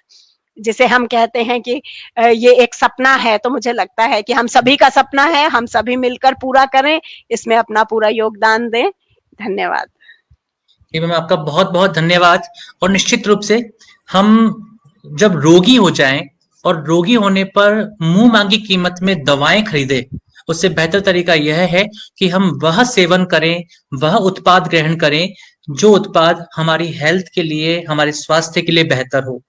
जिसे हम कहते हैं कि ये एक सपना है, तो मुझे लगता है कि हम सभी का सपना है, हम सभी मिलकर पूरा करें, इसमें अपना पूरा योगदान दें। धन्यवाद। मैम आपका बहुत बहुत धन्यवाद। और निश्चित रूप से हम जब रोगी हो जाएं और रोगी होने पर मुंह मांगी कीमत में दवाएं खरीदें, उससे बेहतर तरीका यह है कि हम वह सेवन करें, वह उत्पाद ग्रहण करें जो उत्पाद हमारी हेल्थ के लिए, हमारे स्वास्थ्य के लिए बेहतर हो।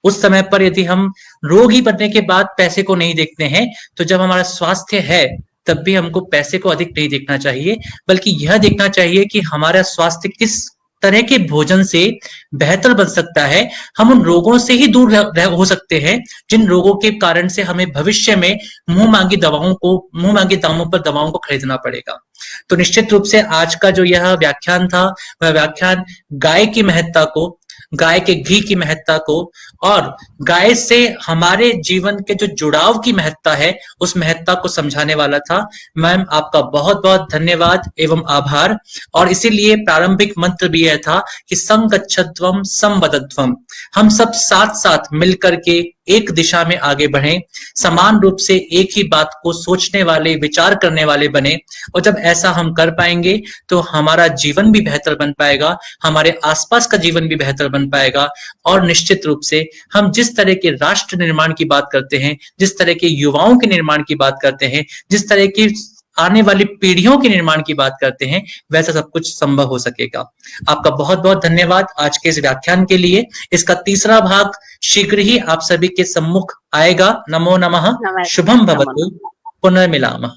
उस समय पर यदि हम रोगी बनने के बाद पैसे को नहीं देखते हैं, तो जब हमारा स्वास्थ्य है तब भी हमको पैसे को अधिक नहीं देखना चाहिए, बल्कि यह देखना चाहिए कि हमारा स्वास्थ्य किस तरह के भोजन से बेहतर बन सकता है। हम उन रोगों से ही दूर हो सकते हैं जिन रोगों के कारण से हमें भविष्य में मुंह मांगी दामों पर दवाओं को खरीदना पड़ेगा। तो निश्चित रूप से आज का जो यह व्याख्यान था, वह व्याख्यान गाय की महत्ता को, गाय के घी की महत्ता को और गाय से हमारे जीवन के जो जुड़ाव की महत्ता है, उस महत्ता को समझाने वाला था। मैम, आपका बहुत बहुत धन्यवाद एवं आभार। और इसीलिए प्रारंभिक मंत्र भी यह था कि संगच्छध्वम संवदध्वम, हम सब साथ साथ मिलकर के एक दिशा में आगे बढ़ें, समान रूप से एक ही बात को सोचने वाले, विचार करने वाले बने। और जब ऐसा हम कर पाएंगे तो हमारा जीवन भी बेहतर बन पाएगा, हमारे आसपास का जीवन भी बेहतर बन पाएगा। और निश्चित रूप से हम जिस तरह के राष्ट्र निर्माण की बात करते हैं, जिस तरह के युवाओं के निर्माण की बात करते हैं, जिस तरह की आने वाली पीढ़ियों के निर्माण की बात करते हैं, वैसा सब कुछ संभव हो सकेगा। आपका बहुत बहुत धन्यवाद आज के इस व्याख्यान के लिए। इसका तीसरा भाग शीघ्र ही आप सभी के सम्मुख आएगा। नमो नमः, शुभम भवतु, पुनर्मिलामः।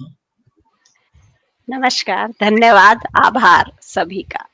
नमस्कार, धन्यवाद, आभार सभी का।